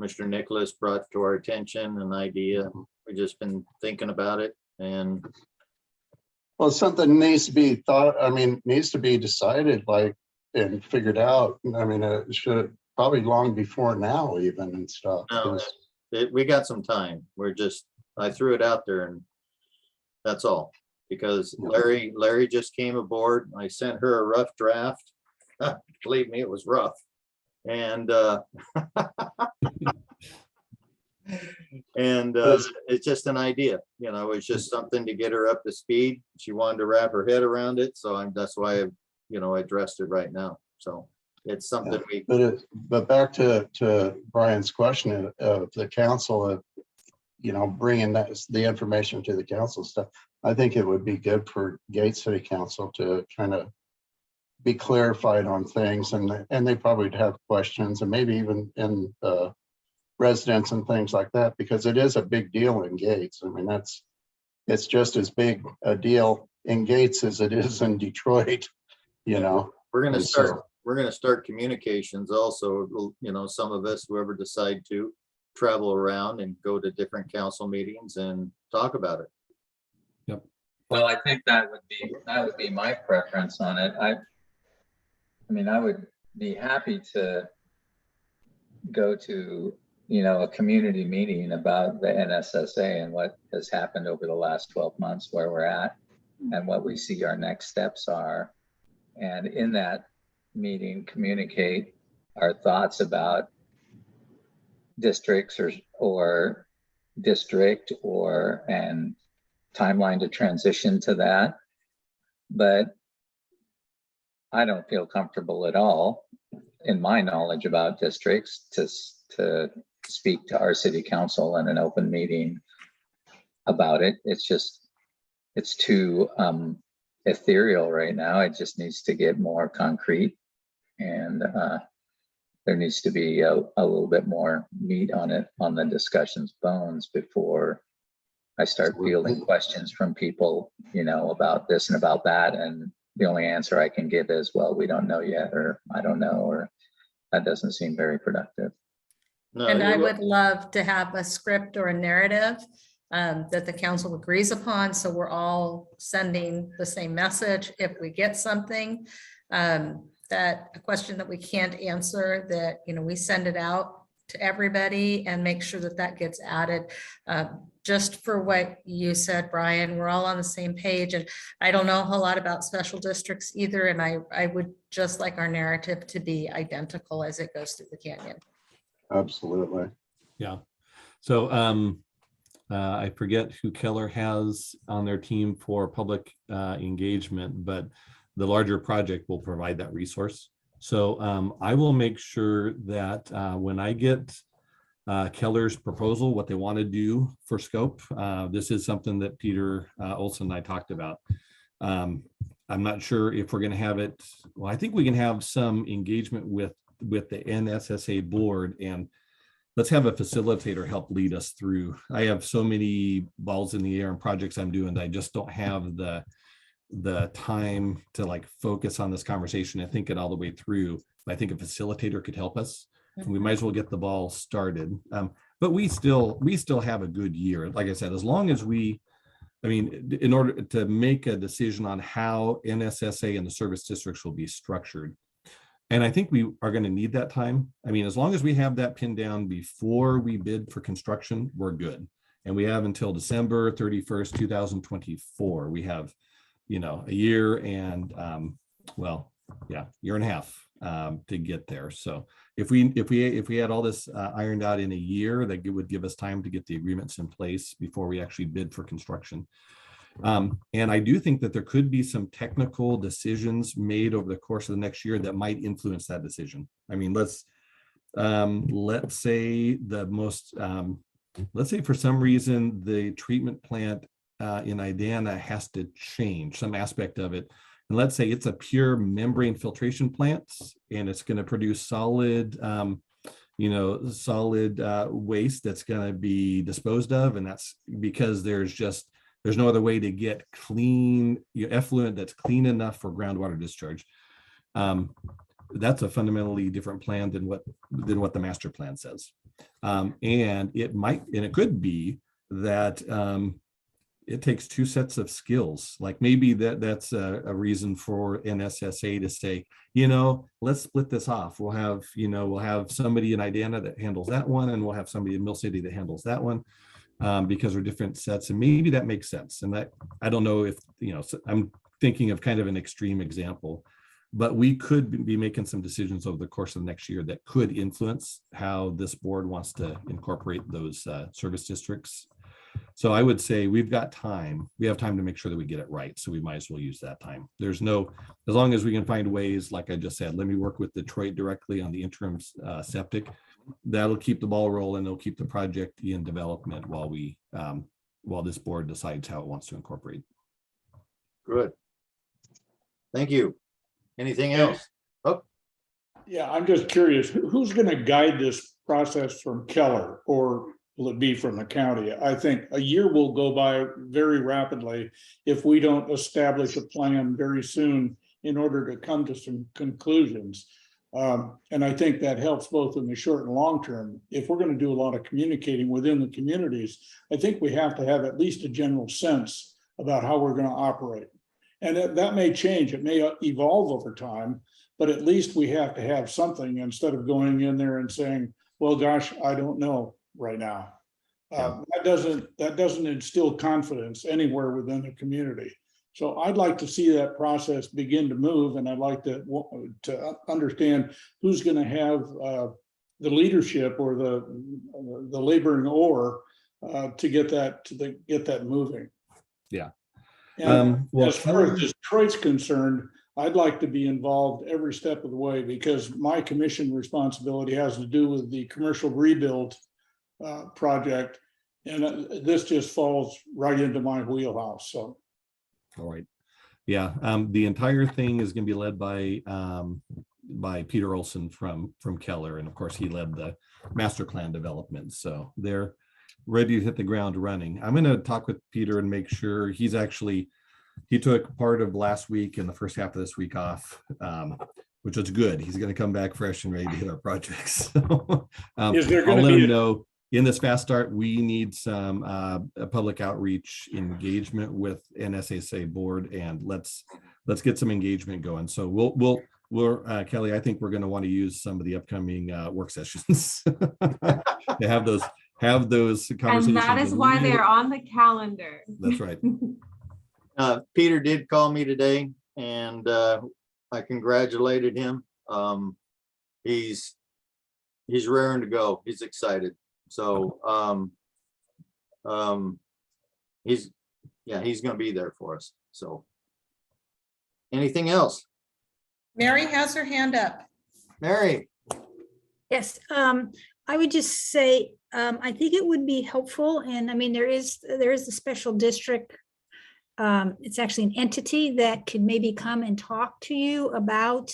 Mr. Nicholas brought to our attention an idea. We've just been thinking about it, and well, something needs to be thought, needs to be decided and figured out. It should probably long before now even and stuff. no, we got some time. I threw it out there and that's all, because Larry just came aboard. I sent her a rough draft. Believe me, it was rough. And it's just an idea, it's just something to get her up to speed. She wanted to wrap her head around it, so that's why I addressed it right now. So it's something but back to Brian's question of the council of bringing the information to the council stuff. I think it would be good for Gates City Council to kind of be clarified on things, and they probably would have questions, and maybe even in residents and things like that, because it is a big deal in Gates. It's just as big a deal in Gates as it is in Detroit. We're going to start communications also. Some of us, whoever decide to travel around and go to different council meetings and talk about it. Yep. Well, I think that would be my preference on it. I would be happy to go to, a community meeting about the NSSA and what has happened over the last 12 months, where we're at and what we see our next steps are. And in that meeting, communicate our thoughts about districts or district and timeline to transition to that. But I don't feel comfortable at all in my knowledge about districts to speak to our city council in an open meeting about it. It's too ethereal right now. It just needs to get more concrete, and there needs to be a little bit more meat on it, on the discussion's bones, before I start fielding questions from people, about this and about that. And the only answer I can give is, well, we don't know yet, or I don't know, or that doesn't seem very productive. No, And I would love to have a script or a narrative that the council agrees upon, so we're all sending the same message. If we get something, that a question that we can't answer, that we send it out to everybody and make sure that that gets added. Just for what you said, Brian, we're all on the same page, and I don't know a whole lot about special districts either. And I would just like our narrative to be identical as it goes through the canyon. Absolutely. Yeah. So I forget who Keller has on their team for public engagement, but the larger project will provide that resource. So I will make sure that when I get Keller's proposal, what they want to do for scope, this is something that Peter Olson and I talked about. I'm not sure if we're going to have it. Well, I think we can have some engagement with the NSSA board, and let's have a facilitator help lead us through. I have so many balls in the air and projects I'm doing that I just don't have the time to like focus on this conversation and think it all the way through. I think a facilitator could help us. And we might as well get the ball started. But we still have a good year. Like I said, as long as in order to make a decision on how NSSA and the service districts will be structured. And I think we are going to need that time. I mean, as long as we have that pinned down before we bid for construction, we're good. And we have until December 31st, 2024. We have, a year and, year and a half to get there. So if we had all this ironed out in a year, that would give us time to get the agreements in place before we actually bid for construction. And I do think that there could be some technical decisions made over the course of the next year that might influence that decision. I mean, let's say let's say for some reason the treatment plant in Idana has to change some aspect of it. And let's say it's a pure membrane filtration plant and it's going to produce solid waste that's going to be disposed of. And that's because there's no other way to get clean effluent that's clean enough for groundwater discharge. That's a fundamentally different plan than what the master plan says. And it could be that it takes two sets of skills. Like maybe that's a reason for NSSA to say, let's split this off. We'll have somebody in Idana that handles that one, and we'll have somebody in Mill City that handles that one. Because they're different sets, and maybe that makes sense. And that, I don't know if, I'm thinking of kind of an extreme example, but we could be making some decisions over the course of the next year that could influence how this board wants to incorporate those service districts. So I would say we have time to make sure that we get it right. So we might as well use that time. As long as we can find ways, like I just said, let me work with Detroit directly on the interim septic. That'll keep the ball rolling. It'll keep the project in development while this board decides how it wants to incorporate. Good. Thank you. Anything else? Oh, Yeah, I'm just curious, who's going to guide this process from Keller, or will it be from the county? I think a year will go by very rapidly if we don't establish a plan very soon in order to come to some conclusions. And I think that helps both in the short and long term. If we're going to do a lot of communicating within the communities, I think we have to have at least a general sense about how we're going to operate. And that may change. It may evolve over time, but at least we have to have something instead of going in there and saying, well, gosh, I don't know right now. That doesn't instill confidence anywhere within the community. So I'd like to see that process begin to move, and I'd like to understand who's going to have the leadership or the laboring oar to get that moving. Yeah. And as far as Detroit's concerned, I'd like to be involved every step of the way, because my commission responsibility has to do with the commercial rebuild project, and this just falls right into my wheelhouse. So. All right. Yeah. The entire thing is going to be led by Peter Olson from Keller. And of course, he led the master plan development. So they're ready to hit the ground running. I'm going to talk with Peter and make sure he took part of last week and the first half of this week off, which was good. He's going to come back fresh and ready to hit our projects. So, is there I'll let him know. In this fast start, we need some public outreach engagement with NSSA board, and let's get some engagement going. So we'll Kelly, I think we're going to want to use some of the upcoming work sessions to have those conversations. And that is why they're on the calendar. That's right. Peter did call me today and I congratulated him. He's raring to go. He's excited. So he's going to be there for us. So anything else? Mary has her hand up. Mary. Yes, I would just say, I think it would be helpful, and I mean, there is the special district. It's actually an entity that could maybe come and talk to you about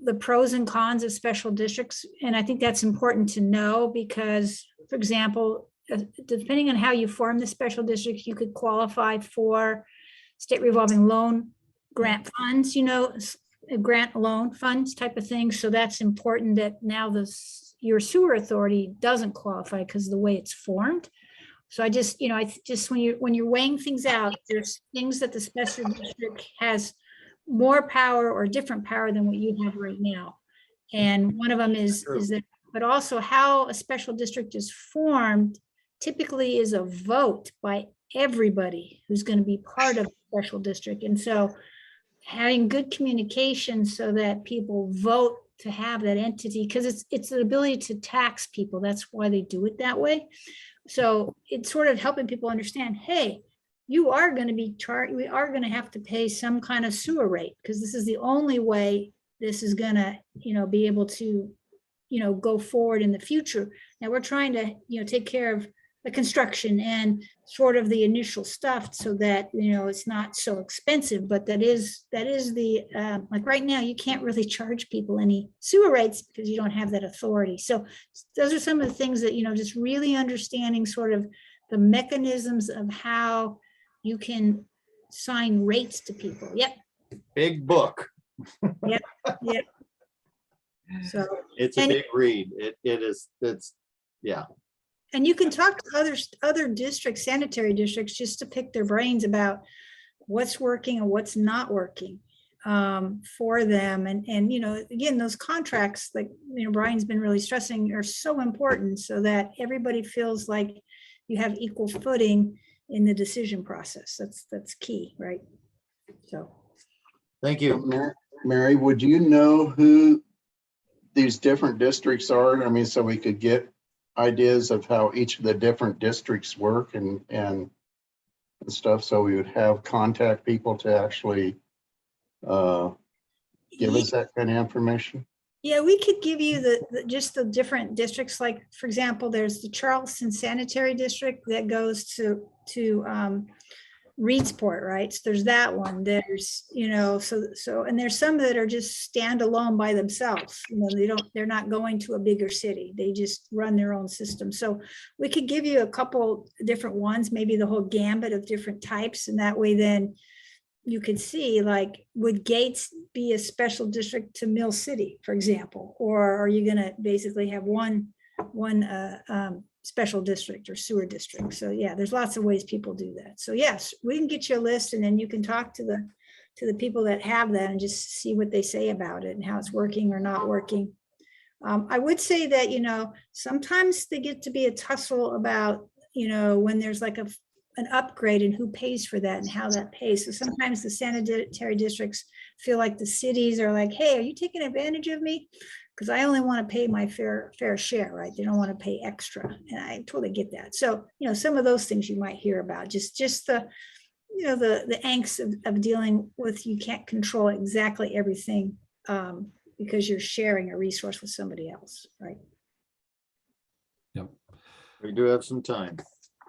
the pros and cons of special districts. And I think that's important to know because, for example, depending on how you form the special district, you could qualify for state revolving loan grant funds, grant loan funds type of thing. So that's important that now your sewer authority doesn't qualify because of the way it's formed. So I just when you're weighing things out, there's things that the special district has more power or different power than what you have right now. And one of them is that, but also how a special district is formed typically is a vote by everybody who's going to be part of the special district. And so having good communication so that people vote to have that entity, because it's the ability to tax people. That's why they do it that way. So it's sort of helping people understand, hey, you are going to be charged, we are going to have to pay some kind of sewer rate because this is the only way this is going to, be able to, go forward in the future. Now we're trying to, take care of the construction and sort of the initial stuff so that, it's not so expensive, but that is the, like right now, you can't really charge people any sewer rates because you don't have that authority. So those are some of the things that, just really understanding sort of the mechanisms of how you can assign rates to people. Yep. Big book. Yep. Yep. So it's a big read. Yeah. And you can talk to other districts, sanitary districts, just to pick their brains about what's working and what's not working for them. And again, those contracts, like Brian's been really stressing, are so important so that everybody feels like you have equal footing in the decision process. That's key, right? So. Thank you. Mary, would you know who these different districts are? I mean, so we could get ideas of how each of the different districts work and stuff. So we would have contact people to actually give us that kind of information. Yeah, we could give you just the different districts. Like, for example, there's the Charleston Sanitary District that goes to Reedsport, right? So there's that one. There's, so and there's some that are just standalone by themselves. They're not going to a bigger city. They just run their own system. So we could give you a couple different ones, maybe the whole gambit of different types, and that way then you could see, like, would Gates be a special district to Mill City, for example? Or are you going to basically have one special district or sewer district? So yeah, there's lots of ways people do that. So yes, we can get you a list, and then you can talk to the people that have that and just see what they say about it and how it's working or not working. I would say that, sometimes they get to be a tussle about, when there's like an upgrade and who pays for that and how that pays. So sometimes the sanitary districts feel like the cities are like, hey, are you taking advantage of me? Because I only want to pay my fair share, right? They don't want to pay extra. And I totally get that. So, some of those things you might hear about, just the, the angst of dealing with, you can't control exactly everything because you're sharing a resource with somebody else, right? Yep. We do have some time.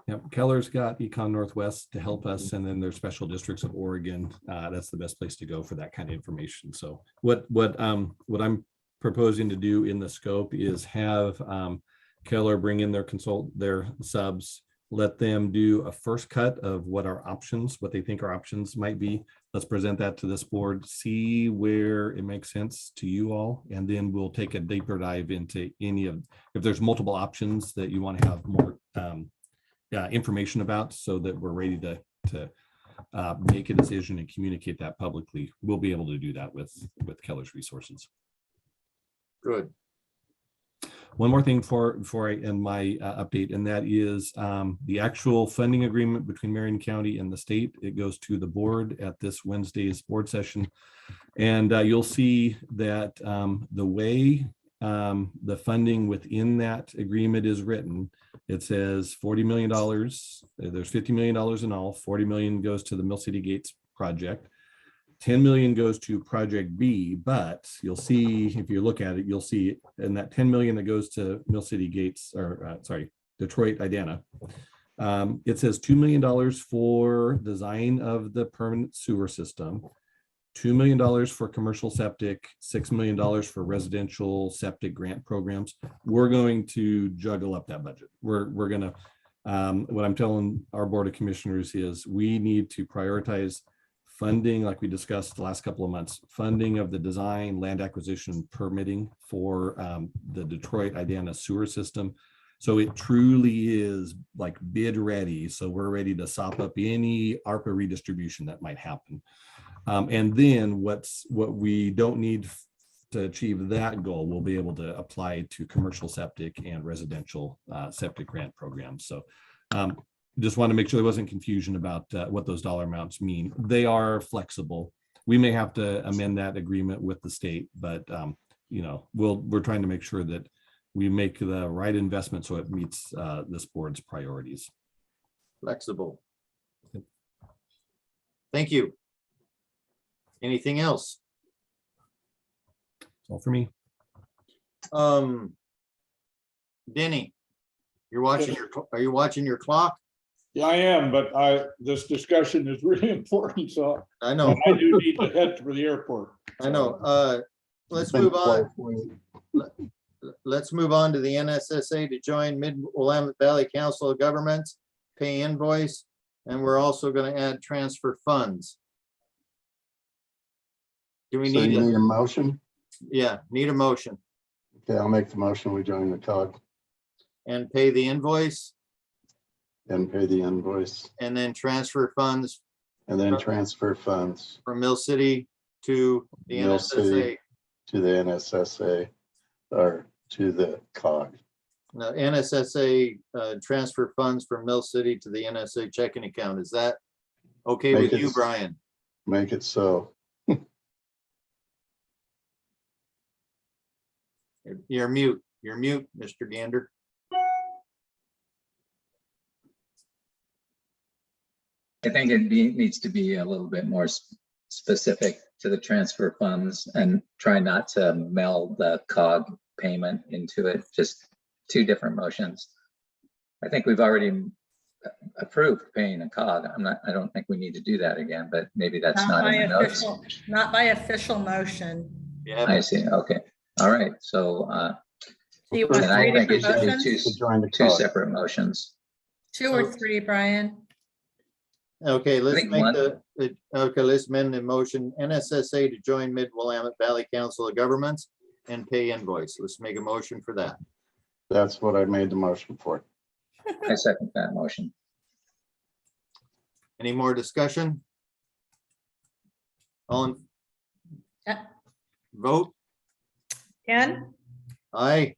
Yep. Keller's got Econ Northwest to help us, and then there's special districts of Oregon. That's the best place to go for that kind of information. So what I'm proposing to do in the scope is have Keller bring in their subs, let them do a first cut of what they think our options might be. Let's present that to this board, see where it makes sense to you all, and then we'll take a deeper dive into if there's multiple options that you want to have more information about, so that we're ready to make a decision and communicate that publicly, we'll be able to do that with Keller's resources. Good. One more thing before I end my update, and that is the actual funding agreement between Marion County and the state. It goes to the board at this Wednesday's board session. And you'll see that the way the funding within that agreement is written, it says $40 million. There's $50 million in all. 40 million goes to the Mill City Gates project. 10 million goes to Project B, but you'll see, if you look at it, you'll see in that 10 million that goes to Mill City Gates, or Detroit IDANA, it says $2 million for design of the permanent sewer system, $2 million for commercial septic, $6 million for residential septic grant programs. We're going to juggle up that budget. We're going to, what I'm telling our Board of Commissioners is we need to prioritize funding, like we discussed the last couple of months, funding of the design, land acquisition, permitting for the Detroit IDANA sewer system. So it truly is like bid ready. So we're ready to sop up any ARPA redistribution that might happen. And then what we don't need to achieve that goal, we'll be able to apply to commercial septic and residential septic grant programs. So just want to make sure there wasn't confusion about what those dollar amounts mean. They are flexible. We may have to amend that agreement with the state, but you know, we're trying to make sure that we make the right investment so it meets this board's priorities. Flexible. Thank you. Anything else? That's all for me. Denny, are you watching your clock? Yeah, I am, but this discussion is really important, so I know. I do need to head for the airport. I know. Let's move on. Let's move on to the NSSA to join Mid-Willamette Valley Council of Governments, pay invoice, and we're also going to add transfer funds. Do we So need you need a motion? Yeah, need a motion. Okay, I'll make the motion. We join the COG And pay the invoice and pay the invoice and then transfer funds and then transfer funds from Mill City to the Mill NSSA. City to the NSSA or to the COG. Now, NSSA transfer funds from Mill City to the NSA checking account. Is that okay Make with you, it- Brian? Make it so. You're mute. You're mute, Mr. Gander. I think it needs to be a little bit more specific to the transfer funds and try not to meld the COG payment into it, just two different motions. I think we've already approved paying a COG. I don't think we need to do that again, but maybe that's not in the notes. Not by official motion. Yeah, I see. Okay. All right. So Do you want and I three think it different should be motions? two separate motions. Two or three, Brian? Okay, let's think make one. okay, let's amend the motion. NSSA to join Mid-Willamette Valley Council of Governments and pay invoice. Let's make a motion for that. That's what I made the motion for. I second that motion. Any more discussion? All in Yeah. vote? Ken, Aye.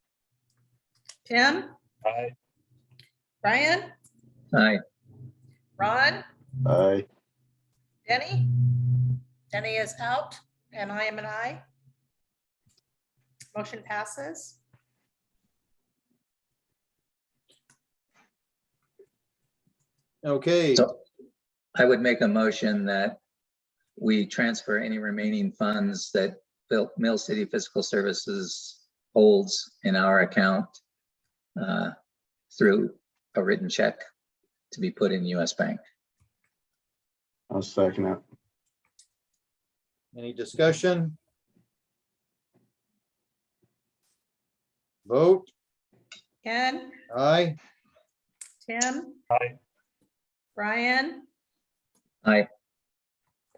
Tim, Aye. Brian, Aye. Ron, Aye. Denny? Denny is out and I am an aye. Motion passes. Okay, So I would make a motion that we transfer any remaining funds that Mill City Fiscal Services holds in our account through a written check to be put in US Bank. I'll second it. any discussion? Vote? Ken, Aye. Tim, Aye. Brian, Aye.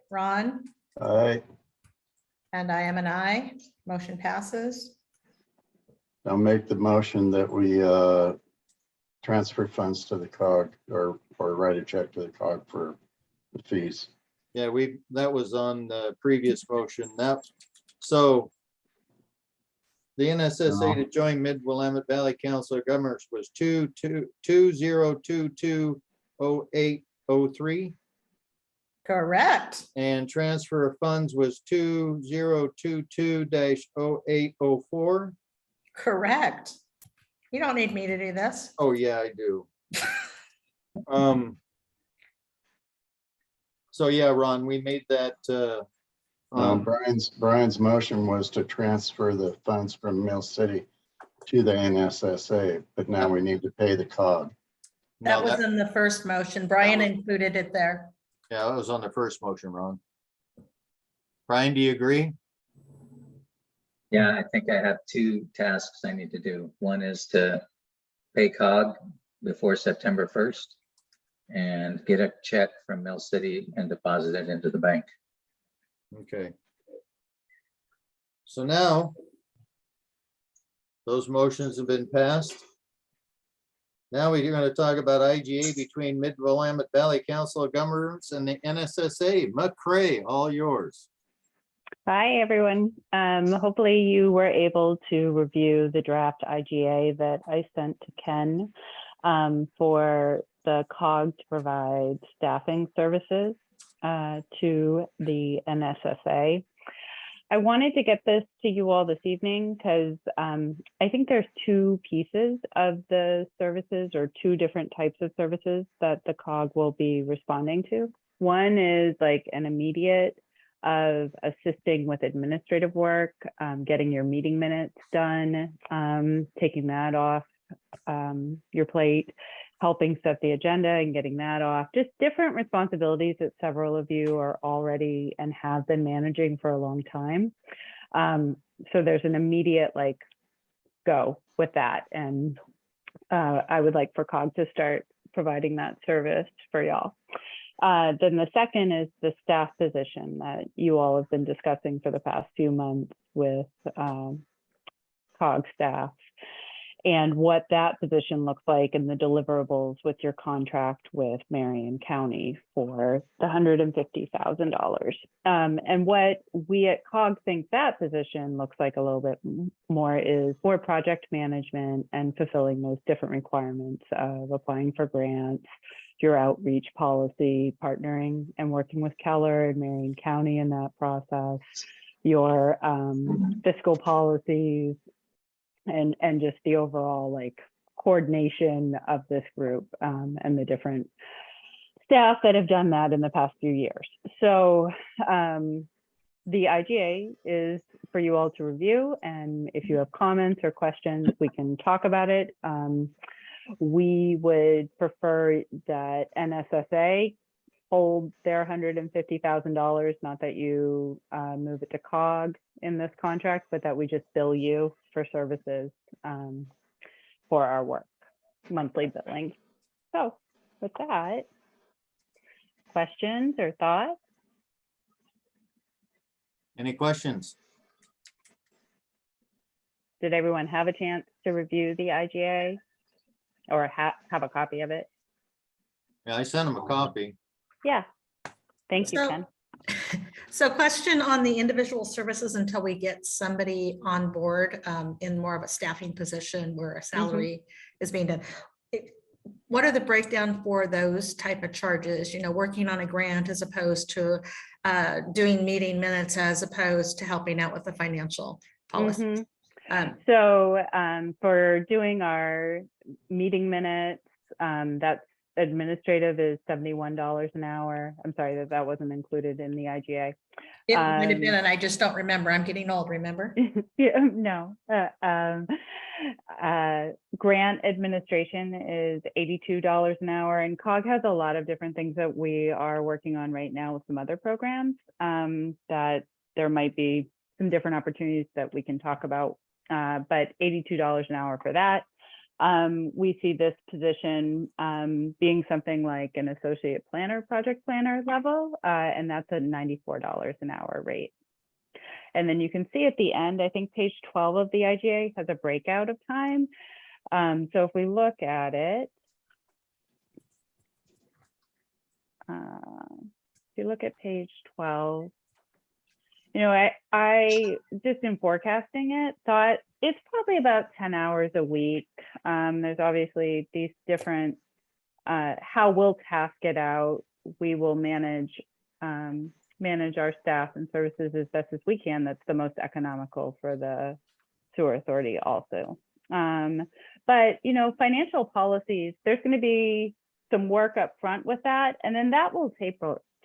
Ron, Aye. and I am an aye. Motion passes. I'll make the motion that we transfer funds to the COG or write a check to the COG for the fees. Yeah, that was on the previous motion. So the NSSA to join Mid-Willamette Valley Council of Governments was 2022-0803. Correct. And transfer of funds was 2022-0804. Correct. You don't need me to do this. Oh, yeah, I do. So yeah, Ron, we made that, Brian's motion was to transfer the funds from Mill City to the NSSA, but now we need to pay the COG. That no, was in the first motion. Brian included it there. yeah, that was on the first motion, Ron. Brian, do you agree? Yeah, I think I have two tasks I need to do. One is to pay COG before September 1st and get a check from Mill City and deposit it into the bank. Okay. So now those motions have been passed. Now we're going to talk about IGA between Mid-Willamette Valley Council of Governments and the NSSA. McCray, all yours. Hi, everyone. Hopefully you were able to review the draft IGA that I sent to Ken for the COG to provide staffing services to the NSSA. I wanted to get this to you all this evening because I think there's two pieces of the services or two different types of services that the COG will be responding to. One is like an immediate of assisting with administrative work, getting your meeting minutes done, taking that off your plate, helping set the agenda and getting that off, just different responsibilities that several of you are already and have been managing for a long time. So there's an immediate like go with that. And I would like for COG to start providing that service for y'all. Then the second is the staff position that you all have been discussing for the past few months with COG staff and what that position looks like and the deliverables with your contract with Marion County for the $150,000. And what we at COG think that position looks like a little bit more is more project management and fulfilling those different requirements of applying for grants, your outreach policy, partnering and working with Keller and Marion County in that process, your fiscal policies, and just the overall like coordination of this group and the different staff that have done that in the past few years. So the IGA is for you all to review, and if you have comments or questions, we can talk about it. We would prefer that NSSA hold their $150,000, not that you move it to COG in this contract, but that we just bill you for services for our work, monthly billing. So with that, questions or thoughts? Any questions? Did everyone have a chance to review the IGA or have a copy of it? Yeah, I sent him a copy. Yeah, thank you, So- Ken. So question on the individual services until we get somebody on board in more of a staffing position where a salary is being done. What are the breakdown for those type of charges? You know, working on a grant as opposed to doing meeting minutes as opposed to helping out with the financial policy. So for doing our meeting minutes, that's administrative is $71 an hour. I'm sorry that wasn't included in the IGA. It might have been, and I just don't remember. I'm getting old, remember? Yeah, no. Grant administration is $82 an hour, and COG has a lot of different things that we are working on right now with some other programs that there might be some different opportunities that we can talk about, but $82 an hour for that. We see this position being something like an associate planner, project planner level, and that's a $94 an hour rate. And then you can see at the end, I think page 12 of the IGA has a breakout of time. So if we look at it, you look at page 12, you know, I just in forecasting it, thought it's probably about 10 hours a week. There's obviously these different, how we'll task it out. We will manage our staff and services as best as we can. That's the most economical for the sewer authority also. But, you know, financial policies, there's going to be some work up front with that, and then that will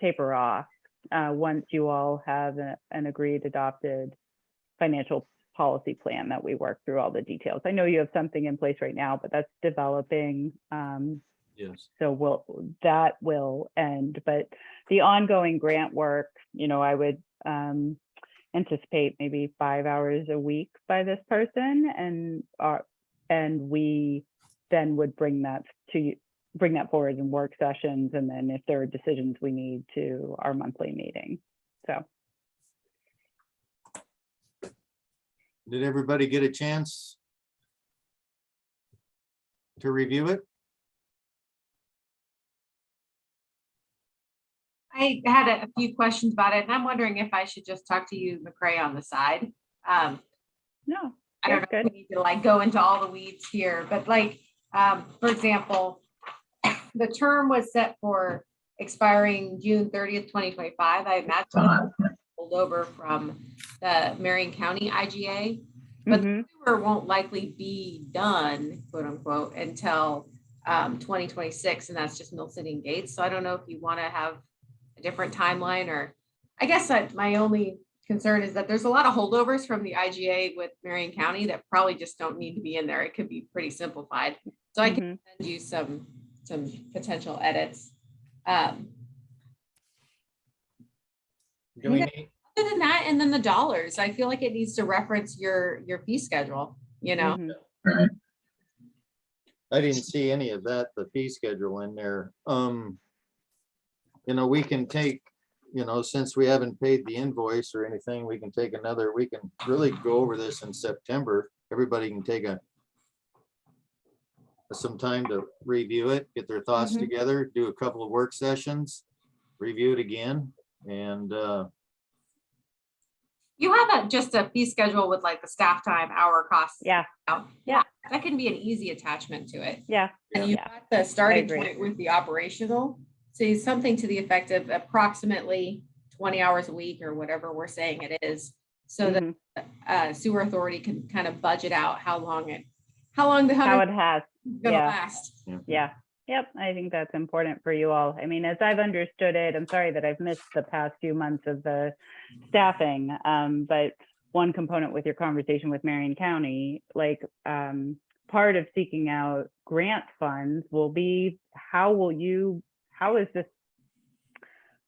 taper off once you all have an agreed adopted financial policy plan that we work through all the details. I know you have something in place right now, but that's developing. Yes. So that will end, but the ongoing grant work, you know, I would anticipate maybe 5 hours a week by this person, and we then would bring that forward in work sessions, and then if there are decisions we need to our monthly meeting. So. Did everybody get a chance to review it? I had a few questions about it, and I'm wondering if I should just talk to you, McCray, on the side. No, I don't know if we need to like go into all the weeds here, but like, for example, the term was set for expiring June 30th, 2025. I imagine pulled over from the Marion County IGA, but the sewer won't likely be done, quote unquote, until 2026, and that's just Mill City and Gates. So I don't know if you want to have a different timeline, or I guess my only concern is that there's a lot of holdovers from the IGA with Marion County that probably just don't need to be in there. It could be pretty simplified. So I can send you some potential edits. Do we need, Other than that, and then the dollars, I feel like it needs to reference your fee schedule, you know? I didn't see any of that, the fee schedule in there. You know, we can take, you know, since we haven't paid the invoice or anything, we can take another, we can really go over this in September. Everybody can take some time to review it, get their thoughts together, do a couple of work sessions, review it again, and you have just a fee schedule with like the staff time, hour costs. Yeah. Yeah, that can be an easy attachment to it. Yeah. And you got the starting point with the operational. So something to the effect of approximately 20 hours a week or whatever we're saying it is. So that sewer authority can kind of budget out how long it has gonna last. Yeah. Yep. I think that's important for you all. I mean, as I've understood it, I'm sorry that I've missed the past few months of the staffing. But one component with your conversation with Marion County, like part of seeking out grant funds will be how is this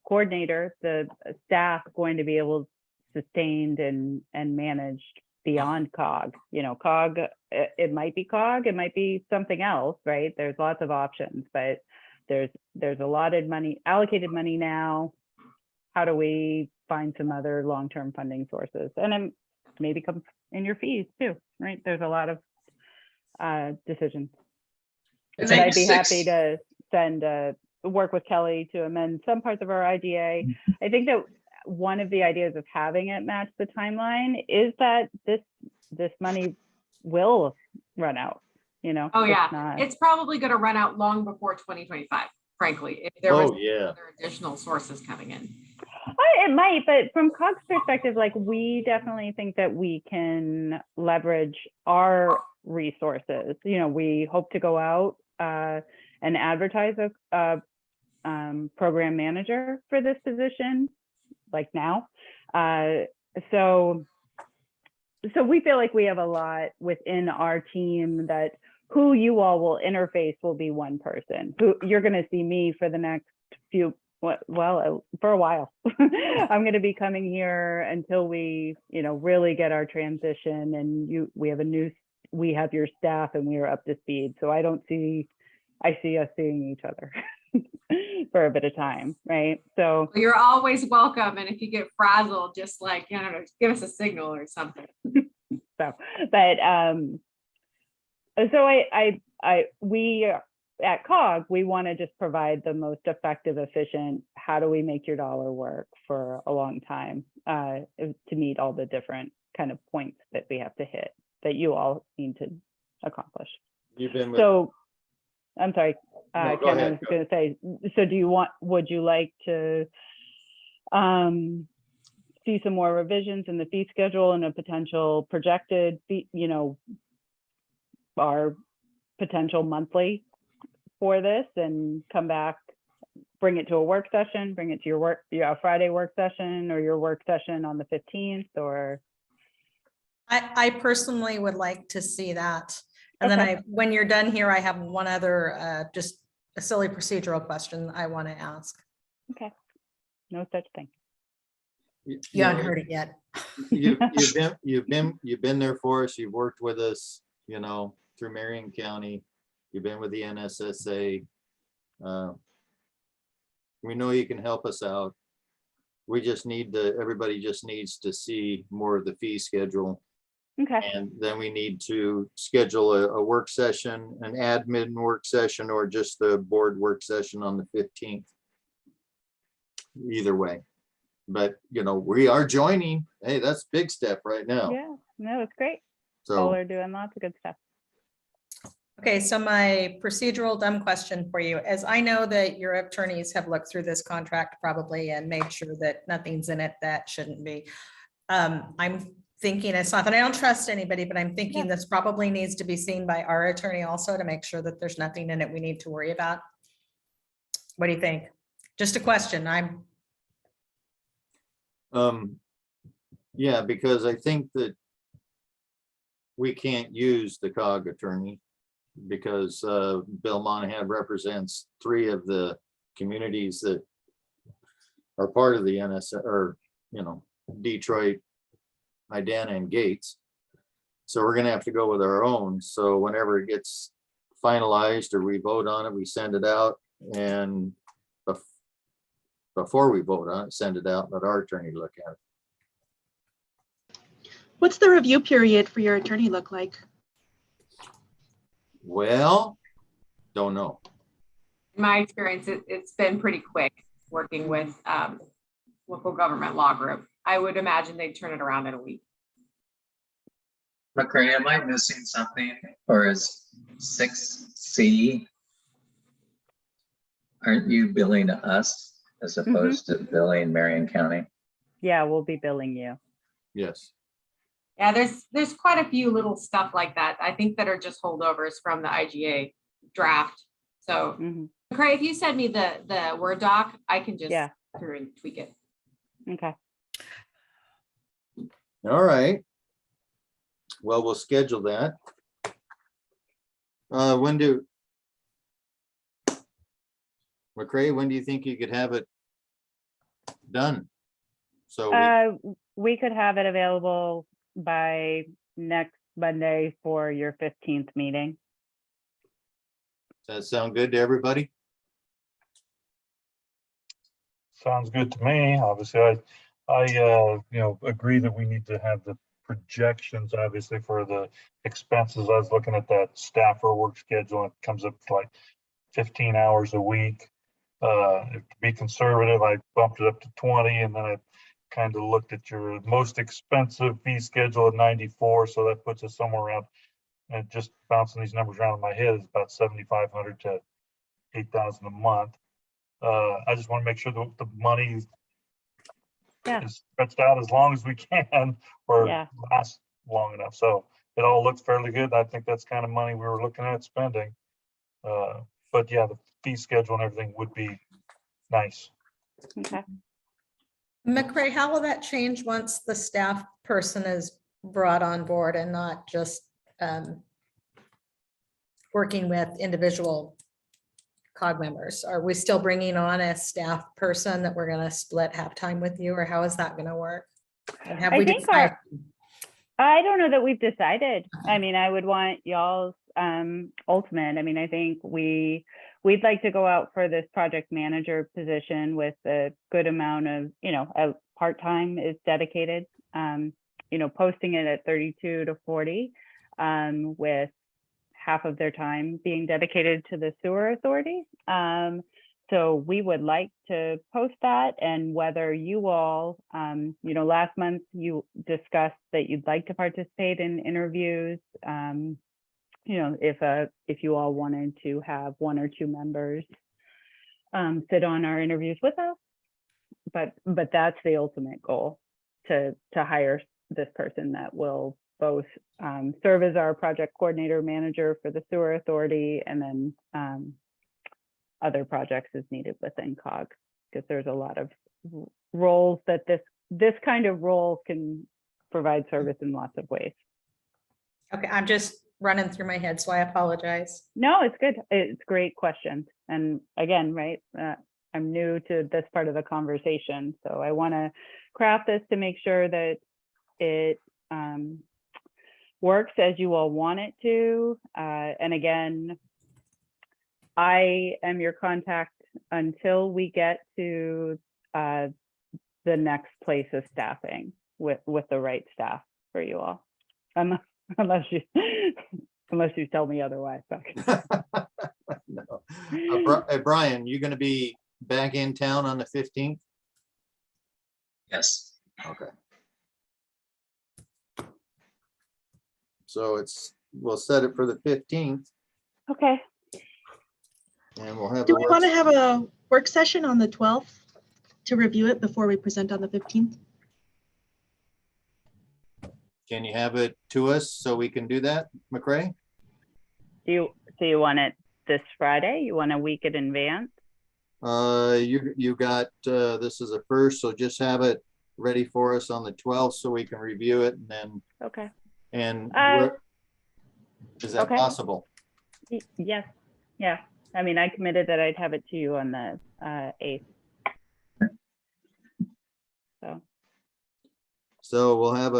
coordinator, the staff, going to be able sustained and managed beyond COG? You know, COG, it might be COG, it might be something else, right? There's lots of options, but there's allotted money, allocated money now. How do we find some other long-term funding sources? And then maybe come in your fees too, right? There's a lot of decisions. But I'd be happy to work with Kelly to amend some parts of our IGA. I think that one of the ideas of having it match the timeline is that this money will run out, you know? Oh yeah, it's probably going to run out long before 2025, frankly, if there was other additional sources coming in. It might, but from COG's perspective, like, we definitely think that we can leverage our resources. You know, we hope to go out and advertise a program manager for this position, like now. So we feel like we have a lot within our team that who you all will interface will be one person who you're going to see me for the next few, well, for a while. I'm going to be coming here until we, you know, really get our transition, and we have your staff and we are up to speed. So I see us seeing each other for a bit of time, right? So you're always welcome, and if you get frazzled, just like, I don't know, just give us a signal or something. So, but so we at COG, we want to just provide the most effective, efficient, how do we make your dollar work for a long time to meet all the different kind of points that we have to hit that you all need to accomplish. You've been with, So, I'm sorry, No, go Ken, I ahead, was go. going to say, so would you like to see some more revisions in the fee schedule and a potential projected fee, our potential monthly for this, and come back, bring it to a work session, bring it to your Friday work session or your work session on the 15th, or? I personally would like to see that. And then when you're done here, I have one other, just a silly procedural question I want to ask. Okay, no such thing. You haven't heard it yet. You've been there for us. You've worked with us, through Marion County. You've been with the NSSA. We know you can help us out. We just need everybody just needs to see more of the fee schedule. Okay. And then we need to schedule a work session, an admin work session, or just the board work session on the 15th. Either way. But, we are joining. Hey, that's a big step right now. Yeah, no, it's great. So All are doing lots of good stuff. Okay, so my procedural dumb question for you, as I know that your attorneys have looked through this contract probably and made sure that nothing's in it that shouldn't be. I'm thinking, it's not that I don't trust anybody, but I'm thinking this probably needs to be seen by our attorney also to make sure that there's nothing in it we need to worry about. What do you think? Just a question. Yeah, because I think that we can't use the COG attorney because Bill Monahan represents 3 of the communities that are part of the NSA, or Detroit, Idana, and Gates. So we're gonna have to go with our own. So whenever it gets finalized or we vote on it, we send it out, and before we vote on it, send it out, let our attorney look at it. What's the review period for your attorney look like? Well, don't know. In my experience, it's been pretty quick working with local government law group. I would imagine they'd turn it around in a week. McCray, am I missing something? Or is 6C, aren't you billing us as opposed to billing Marion County? Yeah, we'll be billing you. Yes. Yeah, there's quite a few little stuff like that, I think, that are just holdovers from the IGA draft. So, McCray, if you send me the Word doc, I can just go through and tweak it. Okay. All right. Well, we'll schedule that. McCray, when do you think you could have it done? So we could have it available by next Monday for your 15th meeting. Does that sound good to everybody? Sounds good to me. Obviously, I agree that we need to have the projections, obviously, for the expenses. I was looking at that staffer work schedule, and it comes up to like 15 hours a week. To be conservative, I bumped it up to 20, and then I kind of looked at your most expensive fee schedule at 94, so that puts us somewhere around, and just bouncing these numbers around in my head, is about 7,500 to 8,000 a month. I just want to make sure that the money is stretched out as long as we can, or last long enough. So it all looks fairly good. I think that's kind of money we were looking at spending. But yeah, the fee schedule and everything would be nice. Okay. McCray, how will that change once the staff person is brought on board and not just working with individual COG members? Are we still bringing on a staff person that we're going to split half-time with you, or how is that going to work? And have we decided? I don't know that we've decided. I mean, I would want y'all's ultimate. I mean, I think we'd like to go out for this project manager position with a good amount of, a part-time is dedicated, posting it at 32 to 40 with half of their time being dedicated to the sewer authority. So we would like to post that, and whether you all, last month you discussed that you'd like to participate in interviews. If you all wanted to have 1 or 2 members sit on our interviews with us, but that's the ultimate goal, to hire this person that will both serve as our project coordinator manager for the sewer authority, and then other projects as needed within COG, because there's a lot of roles that this kind of role can provide service in lots of ways. Okay, I'm just running through my head, so I apologize. No, it's good. It's great questions. And again, right, I'm new to this part of the conversation, so I want to craft this to make sure that it works as you all want it to. And again, I am your contact until we get to the next place of staffing with the right staff for you all, unless you tell me otherwise. No. Brian, you going to be back in town on the 15th? Yes. Okay. So we'll set it for the 15th. Okay. And we'll have. Do we want to have a work session on the 12th to review it before we present on the 15th? Can you have it to us so we can do that, McCray? Do you want it this Friday? You want a week in advance? You got, this is a first, so just have it ready for us on the 12th so we can review it, and then. Okay. And is that okay. possible? Yes. Yeah. I mean, I committed that I'd have it to you on the 8th. So we'll have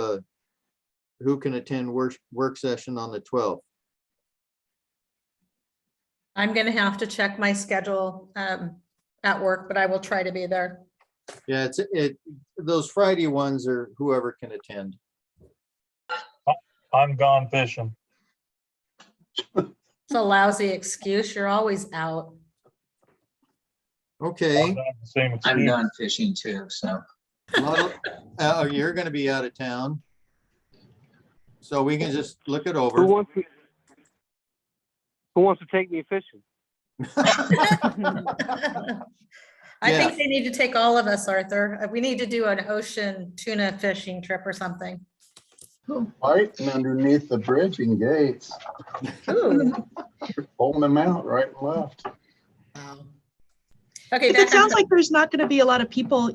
who can attend work session on the 12th? I'm gonna have to check my schedule at work, but I will try to be there. Yeah, those Friday ones are whoever can attend. I'm gone fishing. It's a lousy excuse. You're always out. Okay. I'm done fishing too, so. You're going to be out of town, so we can just look it over. Who wants to take me fishing? I think they need to take all of us, Arthur. We need to do an ocean tuna fishing trip or something. Right underneath the bridge and gates. Pulling them out right and left. Okay. It sounds like there's not going to be a lot of people,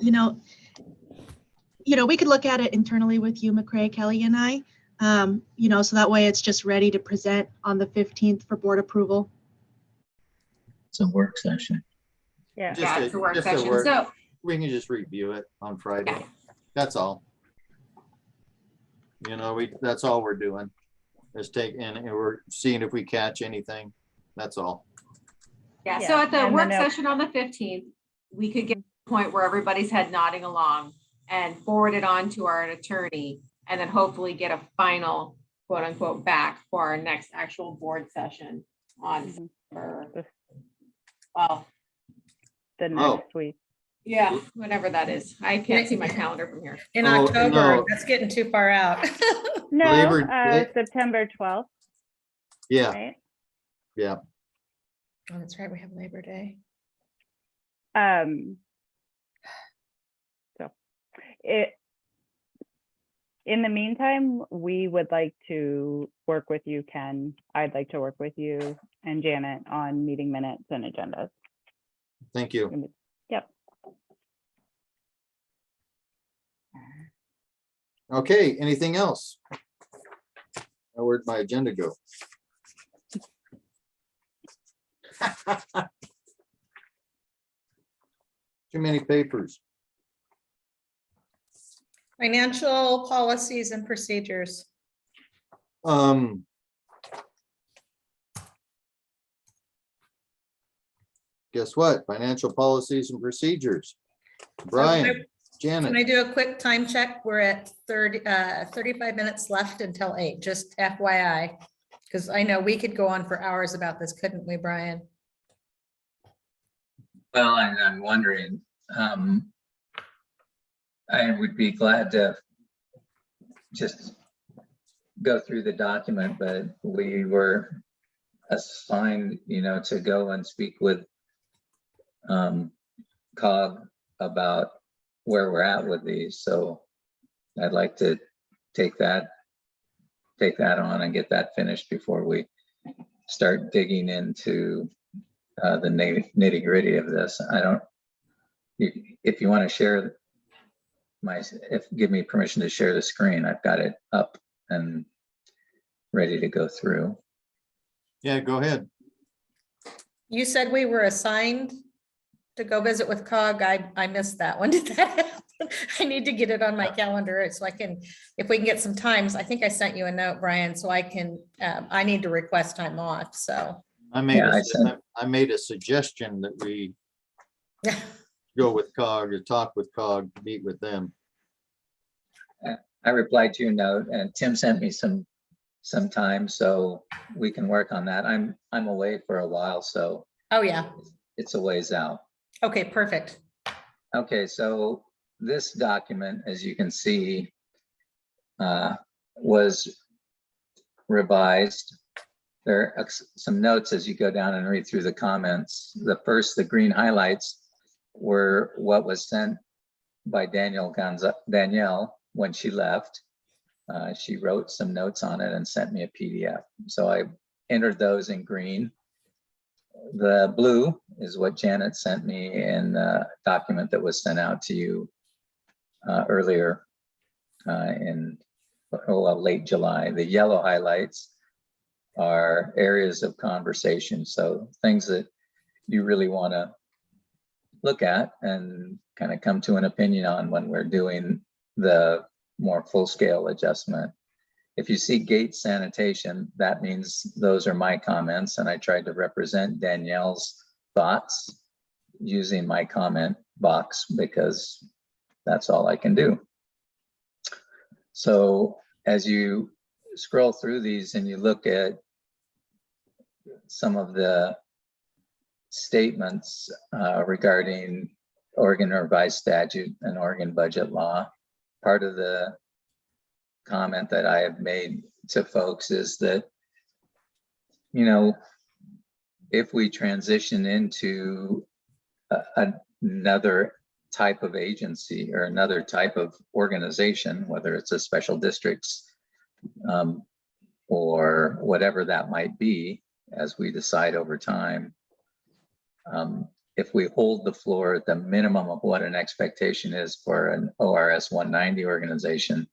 we could look at it internally with you, McCray, Kelly, and I, so that way it's just ready to present on the 15th for board approval. It's a work session. Yeah. It's a work session. So we can just review it on Friday. That's all. That's all we're doing is and we're seeing if we catch anything. That's all. Yeah. So at the work session on the 15th, we could get to the point where everybody's head nodding along and forward it on to our attorney, and then hopefully get a final quote unquote back for our next actual board session on the next week. Yeah, whenever that is. I can't see my calendar from here. In October, no. That's getting too far out. No, September 12th. Yeah. Right? Yeah. Oh, that's right. We have Labor Day. So in the meantime, we would like to work with you, Ken. I'd like to work with you and Janet on meeting minutes and agendas. Thank you. Yep. Okay, anything else? Where'd my agenda go? Too many papers. Financial policies and procedures. Guess what? Financial policies and procedures. Brian, Janet. Can I do a quick time check? We're at 35 minutes left until 8, just FYI. Because I know we could go on for hours about this, couldn't we, Brian? Well, and I'm wondering, I would be glad to just go through the document, but we were assigned, to go and speak with COG about where we're at with these. So I'd like to take that on and get that finished before we start digging into the nitty gritty of this. If you want to share give me permission to share the screen, I've got it up and ready to go through. Yeah, go ahead. You said we were assigned to go visit with COG. I missed that one. Did that happen? I need to get it on my calendar so I can, if we can get some times. I think I sent you a note, Brian, so I can, I need to request time off, so. I made a suggestion that we go with COG, or talk with COG, meet with them. I replied to your note, and Tim sent me some time, so we can work on that. I'm away for a while, so. Oh, yeah. It's a ways out. Okay, perfect. Okay, so this document, as you can see, was revised. There are some notes as you go down and read through the comments. The green highlights were what was sent by Danielle when she left. She wrote some notes on it and sent me a PDF. So I entered those in green. The blue is what Janet sent me in a document that was sent out to you earlier in late July. The yellow highlights are areas of conversation. So things that you really want to look at and kind of come to an opinion on when we're doing the more full-scale adjustment. If you see gate sanitation, that means those are my comments, and I tried to represent Danielle's thoughts using my comment box because that's all I can do. So as you scroll through these and you look at some of the statements regarding Oregon revised statute and Oregon budget law, part of the comment that I have made to folks is that, if we transition into another type of agency or another type of organization, whether it's a special districts or whatever that might be, as we decide over time, if we hold the floor at the minimum of what an expectation is for an ORS 190 organization,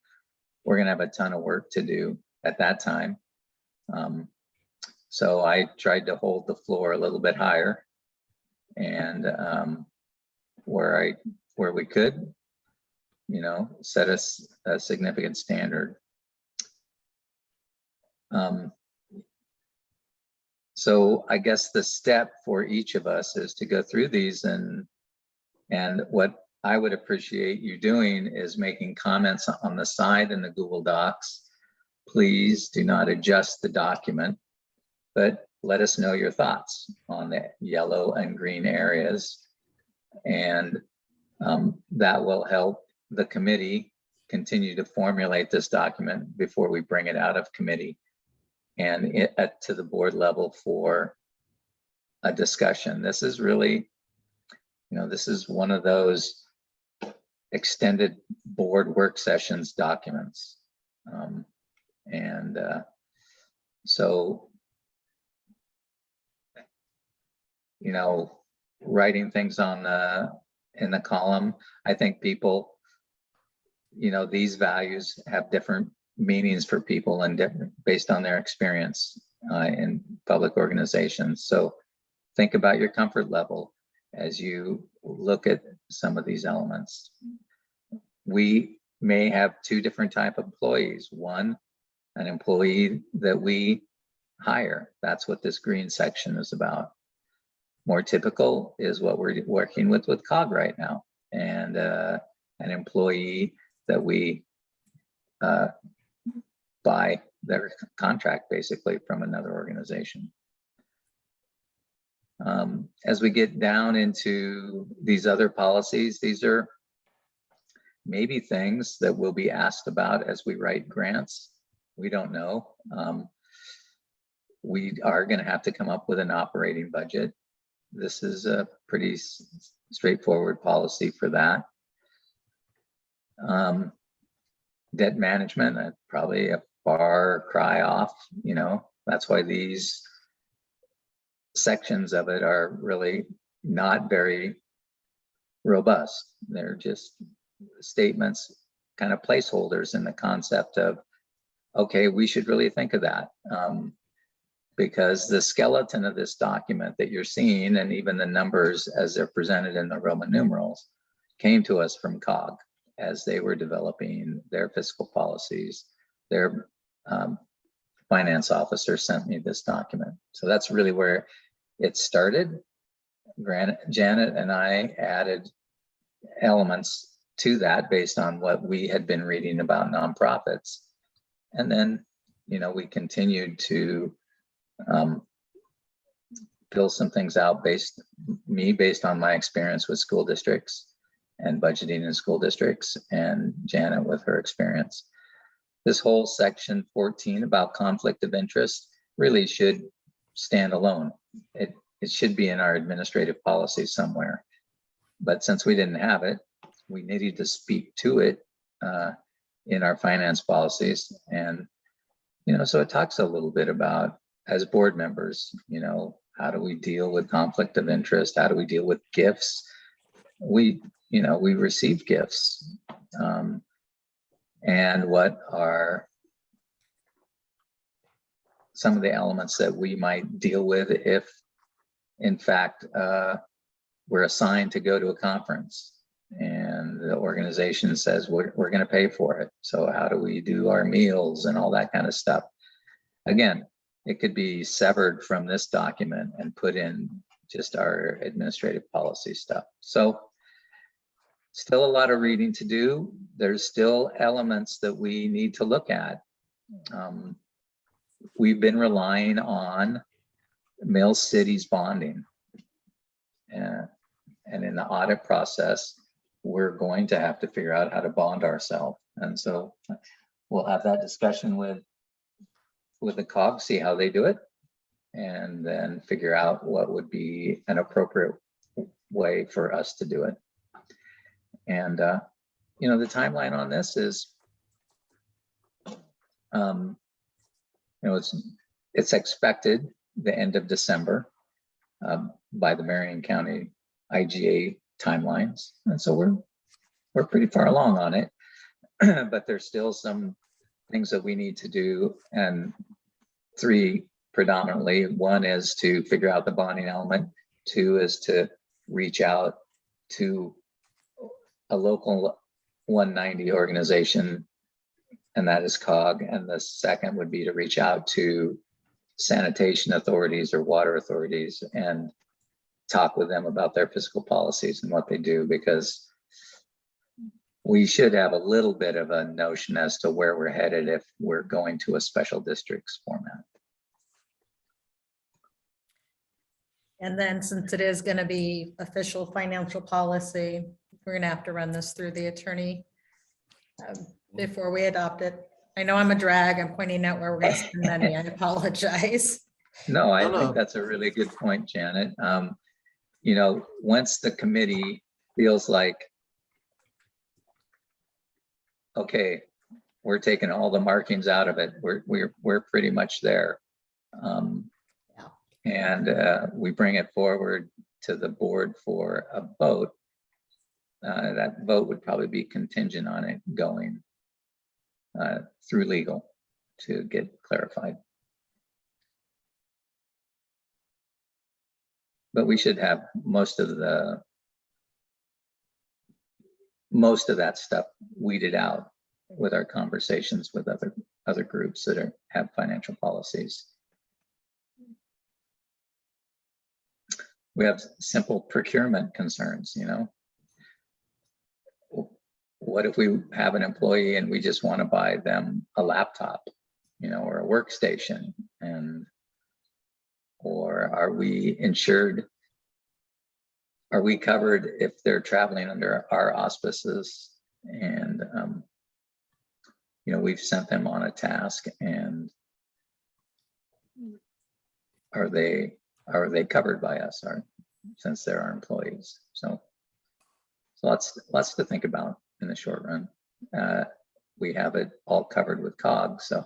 we're going to have a ton of work to do at that time. So I tried to hold the floor a little bit higher, and where we could, set us a significant standard. So I guess the step for each of us is to go through these, and what I would appreciate you doing is making comments on the side in the Google Docs. Please do not adjust the document, but let us know your thoughts on the yellow and green areas. And that will help the committee continue to formulate this document before we bring it out of committee and to the board level for a discussion. This is really, this is one of those extended board work sessions documents. So, writing things in the column, I think people, these values have different meanings for people and different based on their experience in public organizations. So think about your comfort level as you look at some of these elements. We may have two different type of employees. One, an employee that we hire. That's what this green section is about. More typical is what we're working with COG right now, and an employee that we buy their contract basically from another organization. As we get down into these other policies, these are maybe things that we'll be asked about as we write grants. We don't know. We are going to have to come up with an operating budget. This is a pretty straightforward policy for that. Debt management, probably a far cry off, you know, that's why these sections of it are really not very robust. They're just statements, kind of placeholders in the concept of, okay, we should really think of that. Because the skeleton of this document that you're seeing, and even the numbers as they're presented in the Roman numerals, came to us from COG as they were developing their fiscal policies. Their finance officer sent me this document. So that's really where it started. Janet and I added elements to that based on what we had been reading about nonprofits. And then, you know, we continued to fill some things out based on my experience with school districts and budgeting in school districts, and Janet with her experience. This whole section 14 about conflict of interest really should stand alone. It should be in our administrative policy somewhere. But since we didn't have it, we needed to speak to it in our finance policies. And, you know, so it talks a little bit about, as board members, you know, how do we deal with conflict of interest? How do we deal with gifts? We receive gifts. And what are some of the elements that we might deal with if, in fact, we're assigned to go to a conference and the organization says we're going to pay for it. So how do we do our meals and all that kind of stuff? Again, it could be severed from this document and put in just our administrative policy stuff. So still a lot of reading to do. There's still elements that we need to look at. We've been relying on Mill City's bonding. And in the audit process, we're going to have to figure out how to bond ourselves. And so we'll have that discussion with the COG, see how they do it, and then figure out what would be an appropriate way for us to do it. And, you know, the timeline on this is, you know, it's expected the end of December by the Marion County IGA timelines. And so we're pretty far along on it, but there's still some things that we need to do, and three predominantly. One is to figure out the bonding element. Two is to reach out to a local 190 organization, and that is COG. And the second would be to reach out to sanitation authorities or water authorities and talk with them about their fiscal policies and what they do, because we should have a little bit of a notion as to where we're headed if we're going to a special districts format. And then since it is going to be official financial policy, we're going to have to run this through the attorney before we adopt it. I know I'm a drag. I'm pointing out where we're going to spend money. I apologize. No, I think that's a really good point, Janet. You know, once the committee feels like, okay, we're taking all the markings out of it, we're pretty much there. And we bring it forward to the board for a vote. That vote would probably be contingent on it going through legal to get clarified. But we should have most of that stuff weeded out with our conversations with other groups that have financial policies. We have simple procurement concerns, you know. What if we have an employee and we just want to buy them a laptop? or a workstation, or are we insured? Are we covered if they're traveling under our auspices? And, we've sent them on a task, and are they covered by us, since they're our employees? So lots to think about in the short run. We have it all covered with COG, so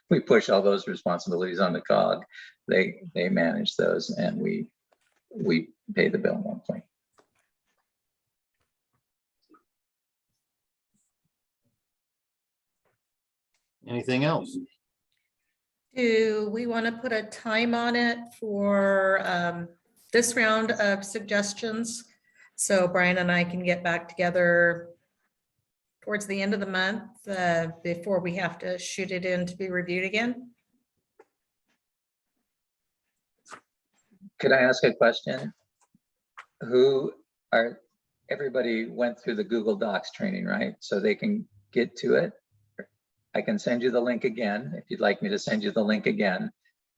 we push all those responsibilities on the COG. They manage those, and we pay the bill monthly. Anything else? Do we want to put a time on it for this round of suggestions? So Brian and I can get back together towards the end of the month before we have to shoot it in to be reviewed again? Could I ask a question? Everybody went through the Google Docs training, right? So they can get to it. I can send you the link again, if you'd like me to send you the link again,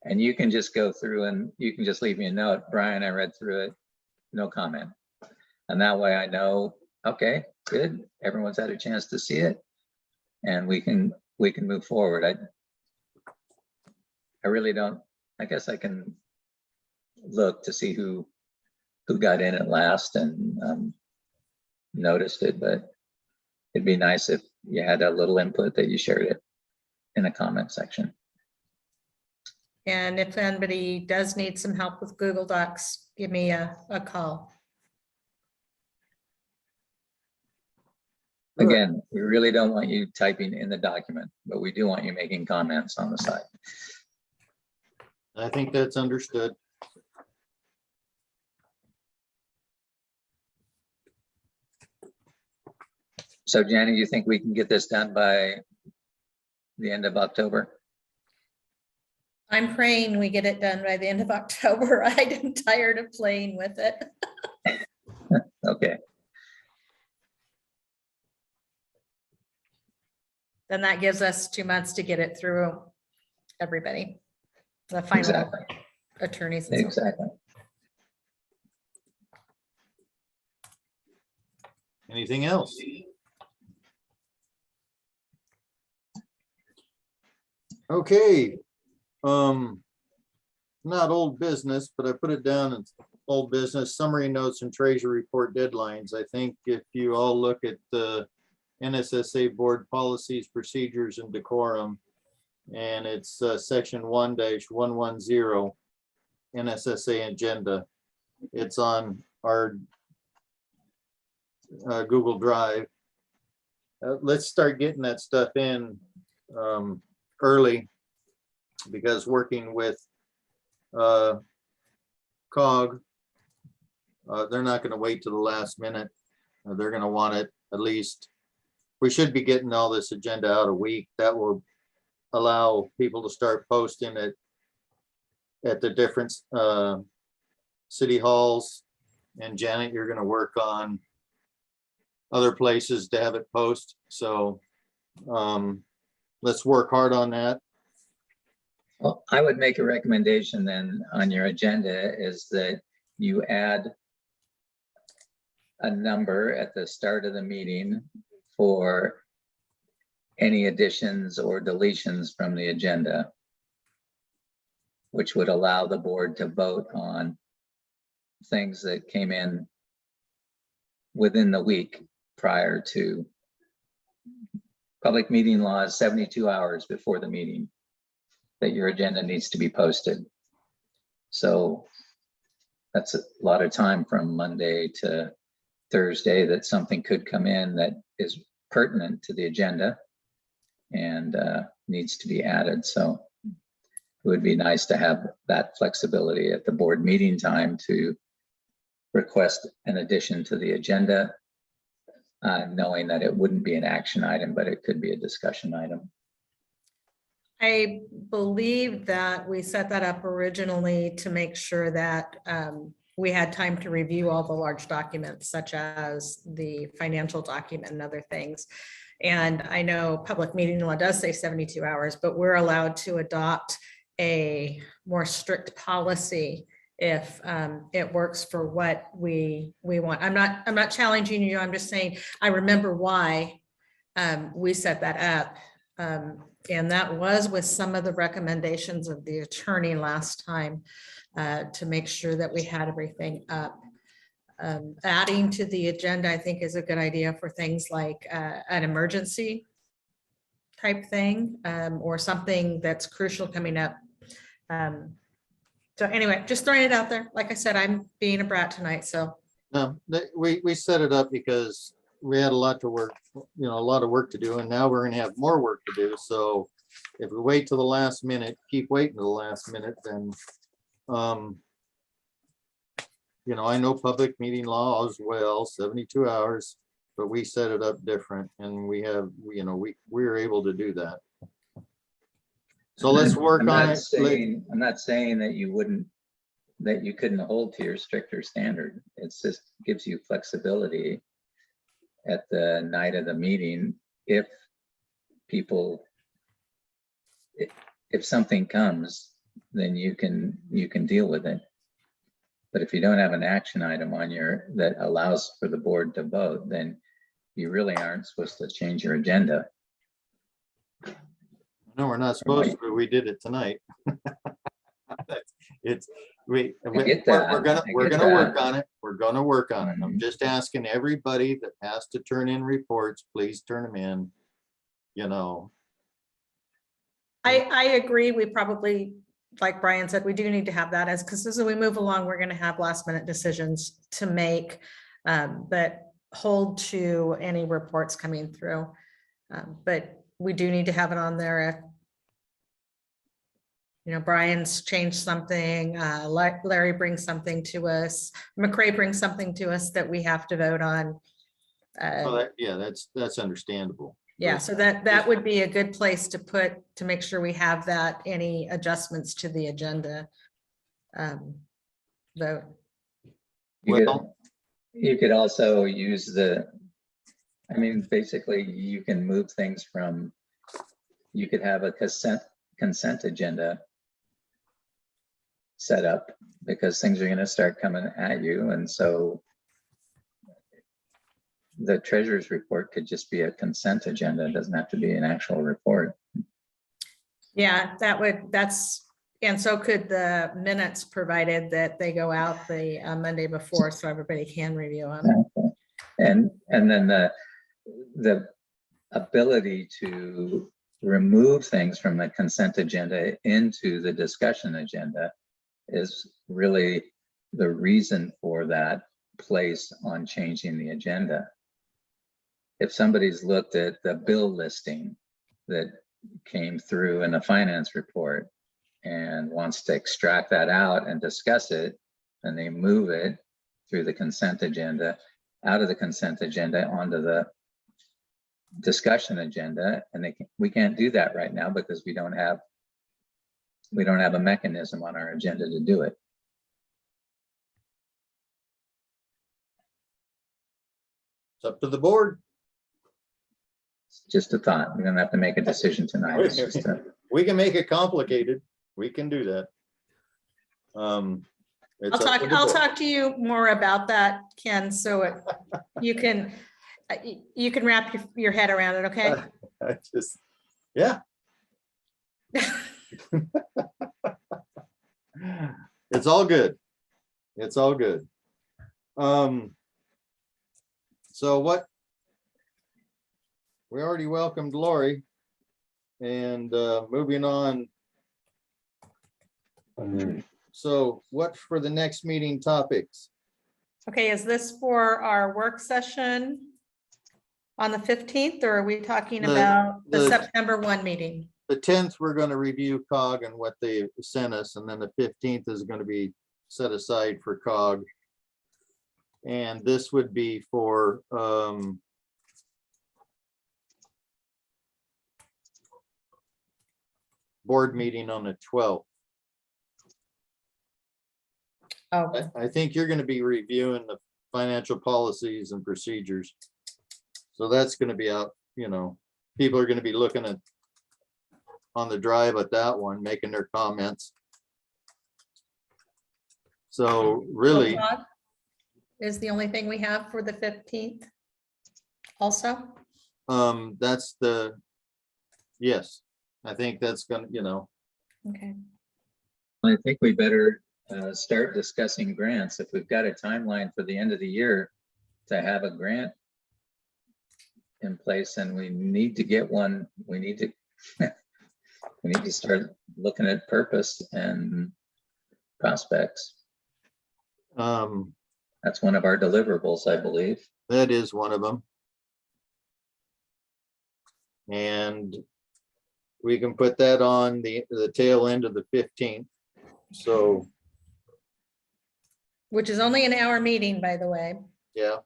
and you can just go through and you can just leave me a note. Brian, I read through it, no comment. And that way I know, okay, good. Everyone's had a chance to see it, and we can move forward. I really don't, I guess I can look to see who got in at last and noticed it, but it'd be nice if you had a little input that you shared it in a comment section. And if anybody does need some help with Google Docs, give me a call. Again, we really don't want you typing in the document, but we do want you making comments on the side. I think that's understood. So Janet, you think we can get this done by the end of October? I'm praying we get it done by the end of October. I'm tired of playing with it. Okay. Then that gives us 2 months to get it through everybody, the final Exactly. attorneys. And so forth. Exactly. Anything else? Okay. Not old business, but I put it down as old business, summary notes and treasury report deadlines. I think if you all look at the NSSA board policies, procedures, and decorum, and it's section 1-110 NSSA agenda. It's on our Google Drive. Let's start getting that stuff in early, because working with COG, they're not going to wait till the last minute. They're going to want it at least. We should be getting all this agenda out a week. That will allow people to start posting it at the different city halls. And Janet, you're going to work on other places to have it post. So let's work hard on that. Well, I would make a recommendation then on your agenda is that you add a number at the start of the meeting for any additions or deletions from the agenda, which would allow the board to vote on things that came in within the week prior to public meeting laws, 72 hours before the meeting, that your agenda needs to be posted. So that's a lot of time from Monday to Thursday that something could come in that is pertinent to the agenda and needs to be added. So it would be nice to have that flexibility at the board meeting time to request an addition to the agenda, knowing that it wouldn't be an action item, but it could be a discussion item. I believe that we set that up originally to make sure that we had time to review all the large documents, such as the financial document and other things. And I know public meeting law does say 72 hours, but we're allowed to adopt a more strict policy if it works for what we want. I'm not challenging you. I'm just saying, I remember why we set that up. And that was with some of the recommendations of the attorney last time to make sure that we had everything up. Adding to the agenda, I think, is a good idea for things like an emergency type thing or something that's crucial coming up. So anyway, just throwing it out there. Like I said, I'm being a brat tonight, so. No, we set it up because we had a lot to work, a lot of work to do, and now we're gonna have more work to do. So if we wait till the last minute, keep waiting till the last minute, then I know public meeting law as well, 72 hours, but we set it up different, and we have, we're able to do that. So let's work on it. I'm not saying that you couldn't hold to your stricter standard. It's just gives you flexibility at the night of the meeting if something comes, then you can deal with it. But if you don't have an action item that allows for the board to vote, then you really aren't supposed to change your agenda. No, we're not supposed to, but we did it tonight. We're gonna work on it. We're gonna work on it. I'm just asking everybody that has to turn in reports, please turn them in. I agree. We probably, like Brian said, we do need to have that because as we move along, we're going to have last minute decisions to make, but hold to any reports coming through. But we do need to have it on there. Brian's changed something, Larry brings something to us, McCray brings something to us that we have to vote on. That's understandable. Yeah, so that would be a good place to make sure we have that, any adjustments to the agenda vote. You could also use basically you can move things you could have a consent agenda set up because things are going to start coming at you. And so the treasurer's report could just be a consent agenda. It doesn't have to be an actual report. Yeah, and so could the minutes, provided that they go out the Monday before so everybody can review them. And then the ability to remove things from the consent agenda into the discussion agenda is really the reason for that place on changing the agenda. If somebody's looked at the bill listing that came through in the finance report and wants to extract that out and discuss it, and they move it through the consent agenda, out of the consent agenda onto the discussion agenda, and we can't do that right now because we don't have a mechanism on our agenda to do it. It's up to the board. It's just a thought. We don't have to make a decision tonight. It's just we can make it complicated. We can do that. I'll talk to you more about that, Ken, so you can wrap your head around it, okay? Yeah. It's all good. It's all good. So we already welcomed Lori, and moving on. So what for the next meeting topics? Okay, is this for our work session on the 15th, or are we talking about the September 1 meeting? The 10th, we're going to review COG and what they sent us, and then the 15th is going to be set aside for COG. And this would be for board meeting on the 12th. Oh. I think you're going to be reviewing the financial policies and procedures. So that's going to be out you know, people are gonna be looking at on the drive at that one, making their comments. So really, COG is the only thing we have for the 15th also. that's the, yes, I think that's gonna, you know, Okay. I think we better start discussing grants. If we've got a timeline for the end of the year to have a grant in place, and we need to get one, we need to we need to start looking at purpose and prospects. That's one of our deliverables, I believe. that is one of them. And we can put that on the tail end of the 15th. So, Which is only an hour meeting, by the way. yeah.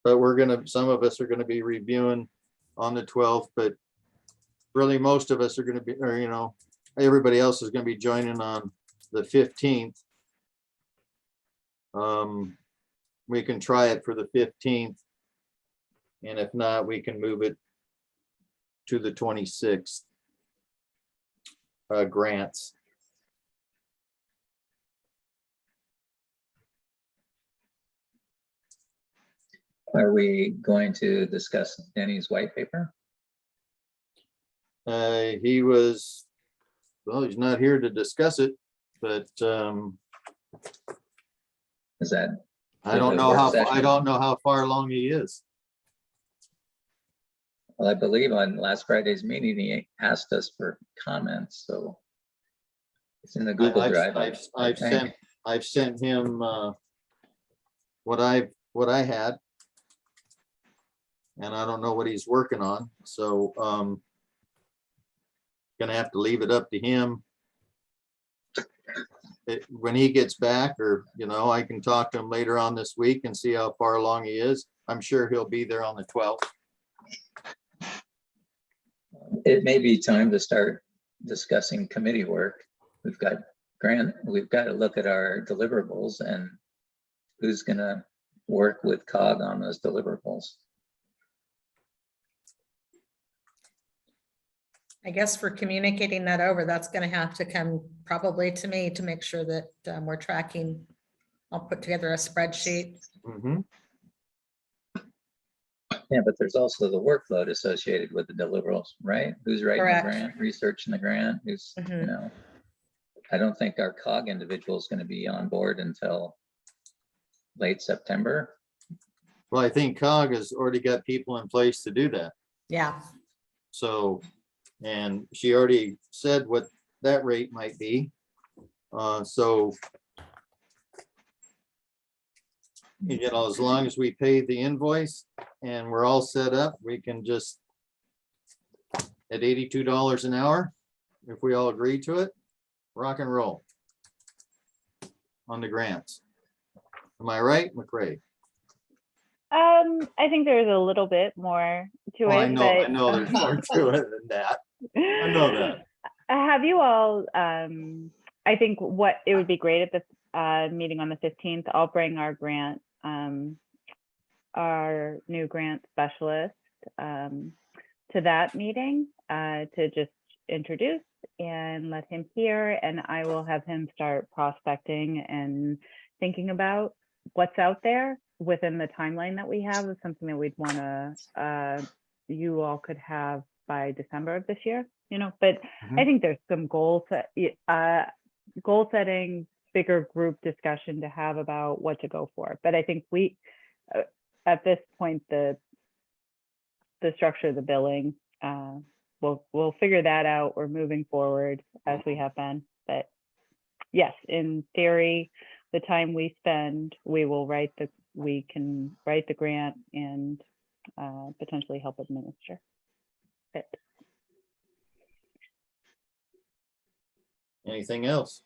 But we're gonna, some of us are gonna be reviewing on the 12th, but really most of us are gonna be, or, you know, everybody else is gonna be joining on the 15th. We can try it for the 15th. And if not, we can move it to the 26th. Grants. Are we going to discuss Denny's white paper? He was, well, he's not here to discuss it, but Is that? I don't know how far along he is. Well, I believe on last Friday's meeting, he asked us for comments, so it's in the Google Drive. I've sent him what I had. And I don't know what he's working on, so gonna have to leave it up to him. When he gets back, or, you know, I can talk to him later on this week and see how far along he is. I'm sure he'll be there on the 12th. It may be time to start discussing committee work. We've got to look at our deliverables and who's gonna work with COG on those deliverables. I guess for communicating that over, that's going to have to come probably to me to make sure that we're tracking. I'll put together a spreadsheet. Mhm. Yeah, but there's also the workload associated with the deliverables, right? Who's writing Correct. the grant, researching the grant, who's, you know, I don't think our COG individual is going to be on board until late September. Well, I think COG has already got people in place to do that. Yeah. So, and she already said what that rate might be. So, you know, as long as we pay the invoice and we're all set up, we can just at $82 an hour, if we all agree to it, rock and roll on the grants. Am I right, McRae? I think there's a little bit more to Oh, it. I know there's more to it than that. I know that. Have you all, I think what it would be great at this meeting on the 15th, I'll bring our grant, our new grant specialist to that meeting to just introduce and let him hear, and I will have him start prospecting and thinking about what's out there within the timeline that we have is something that we'd want to, you all could have by December of this year, you know, but I think there's some goal setting, bigger group discussion to have about what to go for. But I think we, at this point, the structure of the billing, we'll figure that out. We're moving forward as we have been, but yes, in theory, the time we spend, we can write the grant and potentially help administer it. Anything else?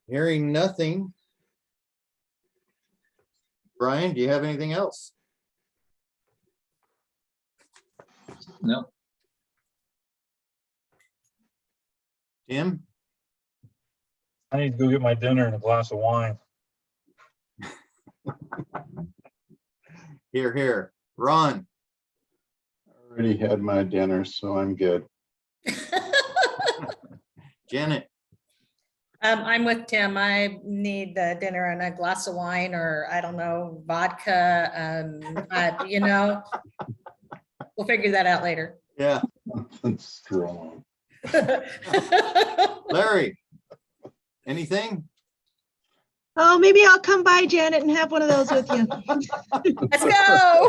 Hearing nothing. Brian, do you have anything else? No. Tim? I need to go get my dinner and a glass of wine. Here, here. Ron, Already had my dinner, so I'm good. Janet, I'm with Tim. I need the dinner and a glass of wine, or I don't know, vodka. You know, we'll figure that out later. yeah. That's strong. Larry, anything? Oh, maybe I'll come by, Janet, and have one of those with you. Let's go.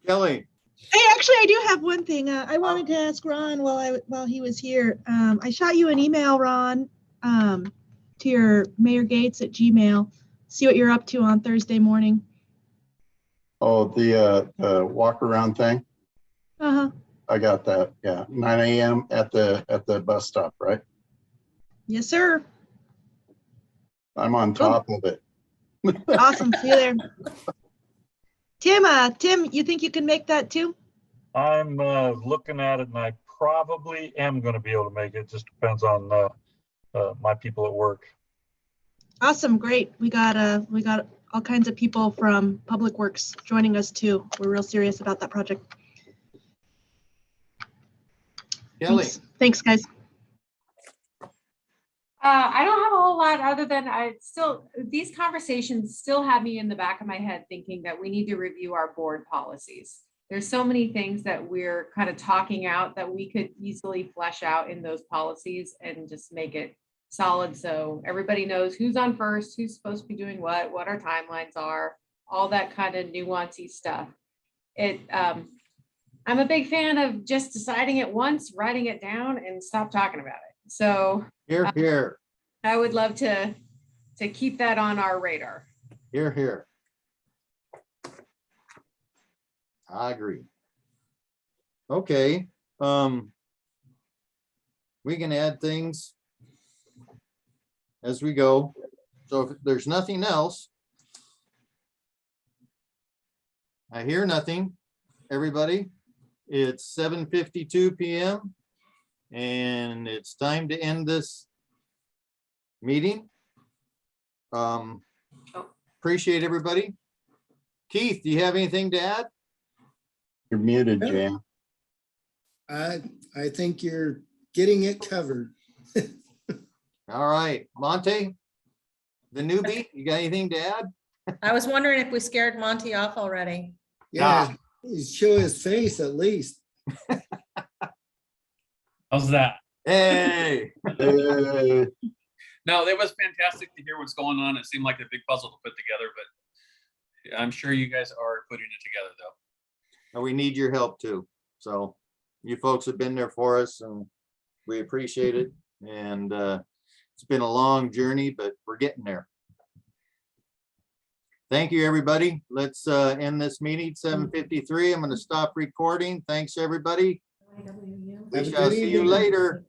Kelly, Hey, actually, I do have one thing. I wanted to ask Ron while he was here. I shot you an email, Ron, to your Mayor Gates at Gmail. See what you're up to on Thursday morning. Oh, the walk around thing. Uh-huh. I got that. Yeah, 9 a.m. at the bus stop, right? Yes, sir. I'm on top of it. Awesome. See you there. Tim, you think you can make that too? I'm looking at it and I probably am going to be able to make it. Just depends on my people at work. Awesome. Great. We got all kinds of people from Public Works joining us too. We're real serious about that project. Kelly, Thanks, guys. I don't have a whole lot other than these conversations still have me in the back of my head thinking that we need to review our board policies. There's so many things that we're kind of talking out that we could easily flesh out in those policies and just make it solid. So everybody knows who's on first, who's supposed to be doing what our timelines are, all that kind of nuancy stuff. I'm a big fan of just deciding it once, writing it down and stop talking about it. So here, here. I would love to keep that on our radar. Here, here. I agree. Okay. We can add things as we go. So if there's nothing else, I hear nothing. Everybody, it's 7:52 p.m. and it's time to end this meeting. Appreciate everybody. Keith, do you have anything to add? You're muted, Jan. I think you're getting it covered. All right, Monte, the newbie, you got anything to add? I was wondering if we scared Monty off already. Yeah, show his face at least. How's that? Hey. No, it was fantastic to hear what's going on. It seemed like a big puzzle to put together, but I'm sure you guys are putting it together though. And we need your help too. So you folks have been there for us and we appreciate it. And it's been a long journey, but we're getting there. Thank you, everybody. Let's end this meeting, 7:53. I'm going to stop recording. Thanks, everybody. We shall see you later.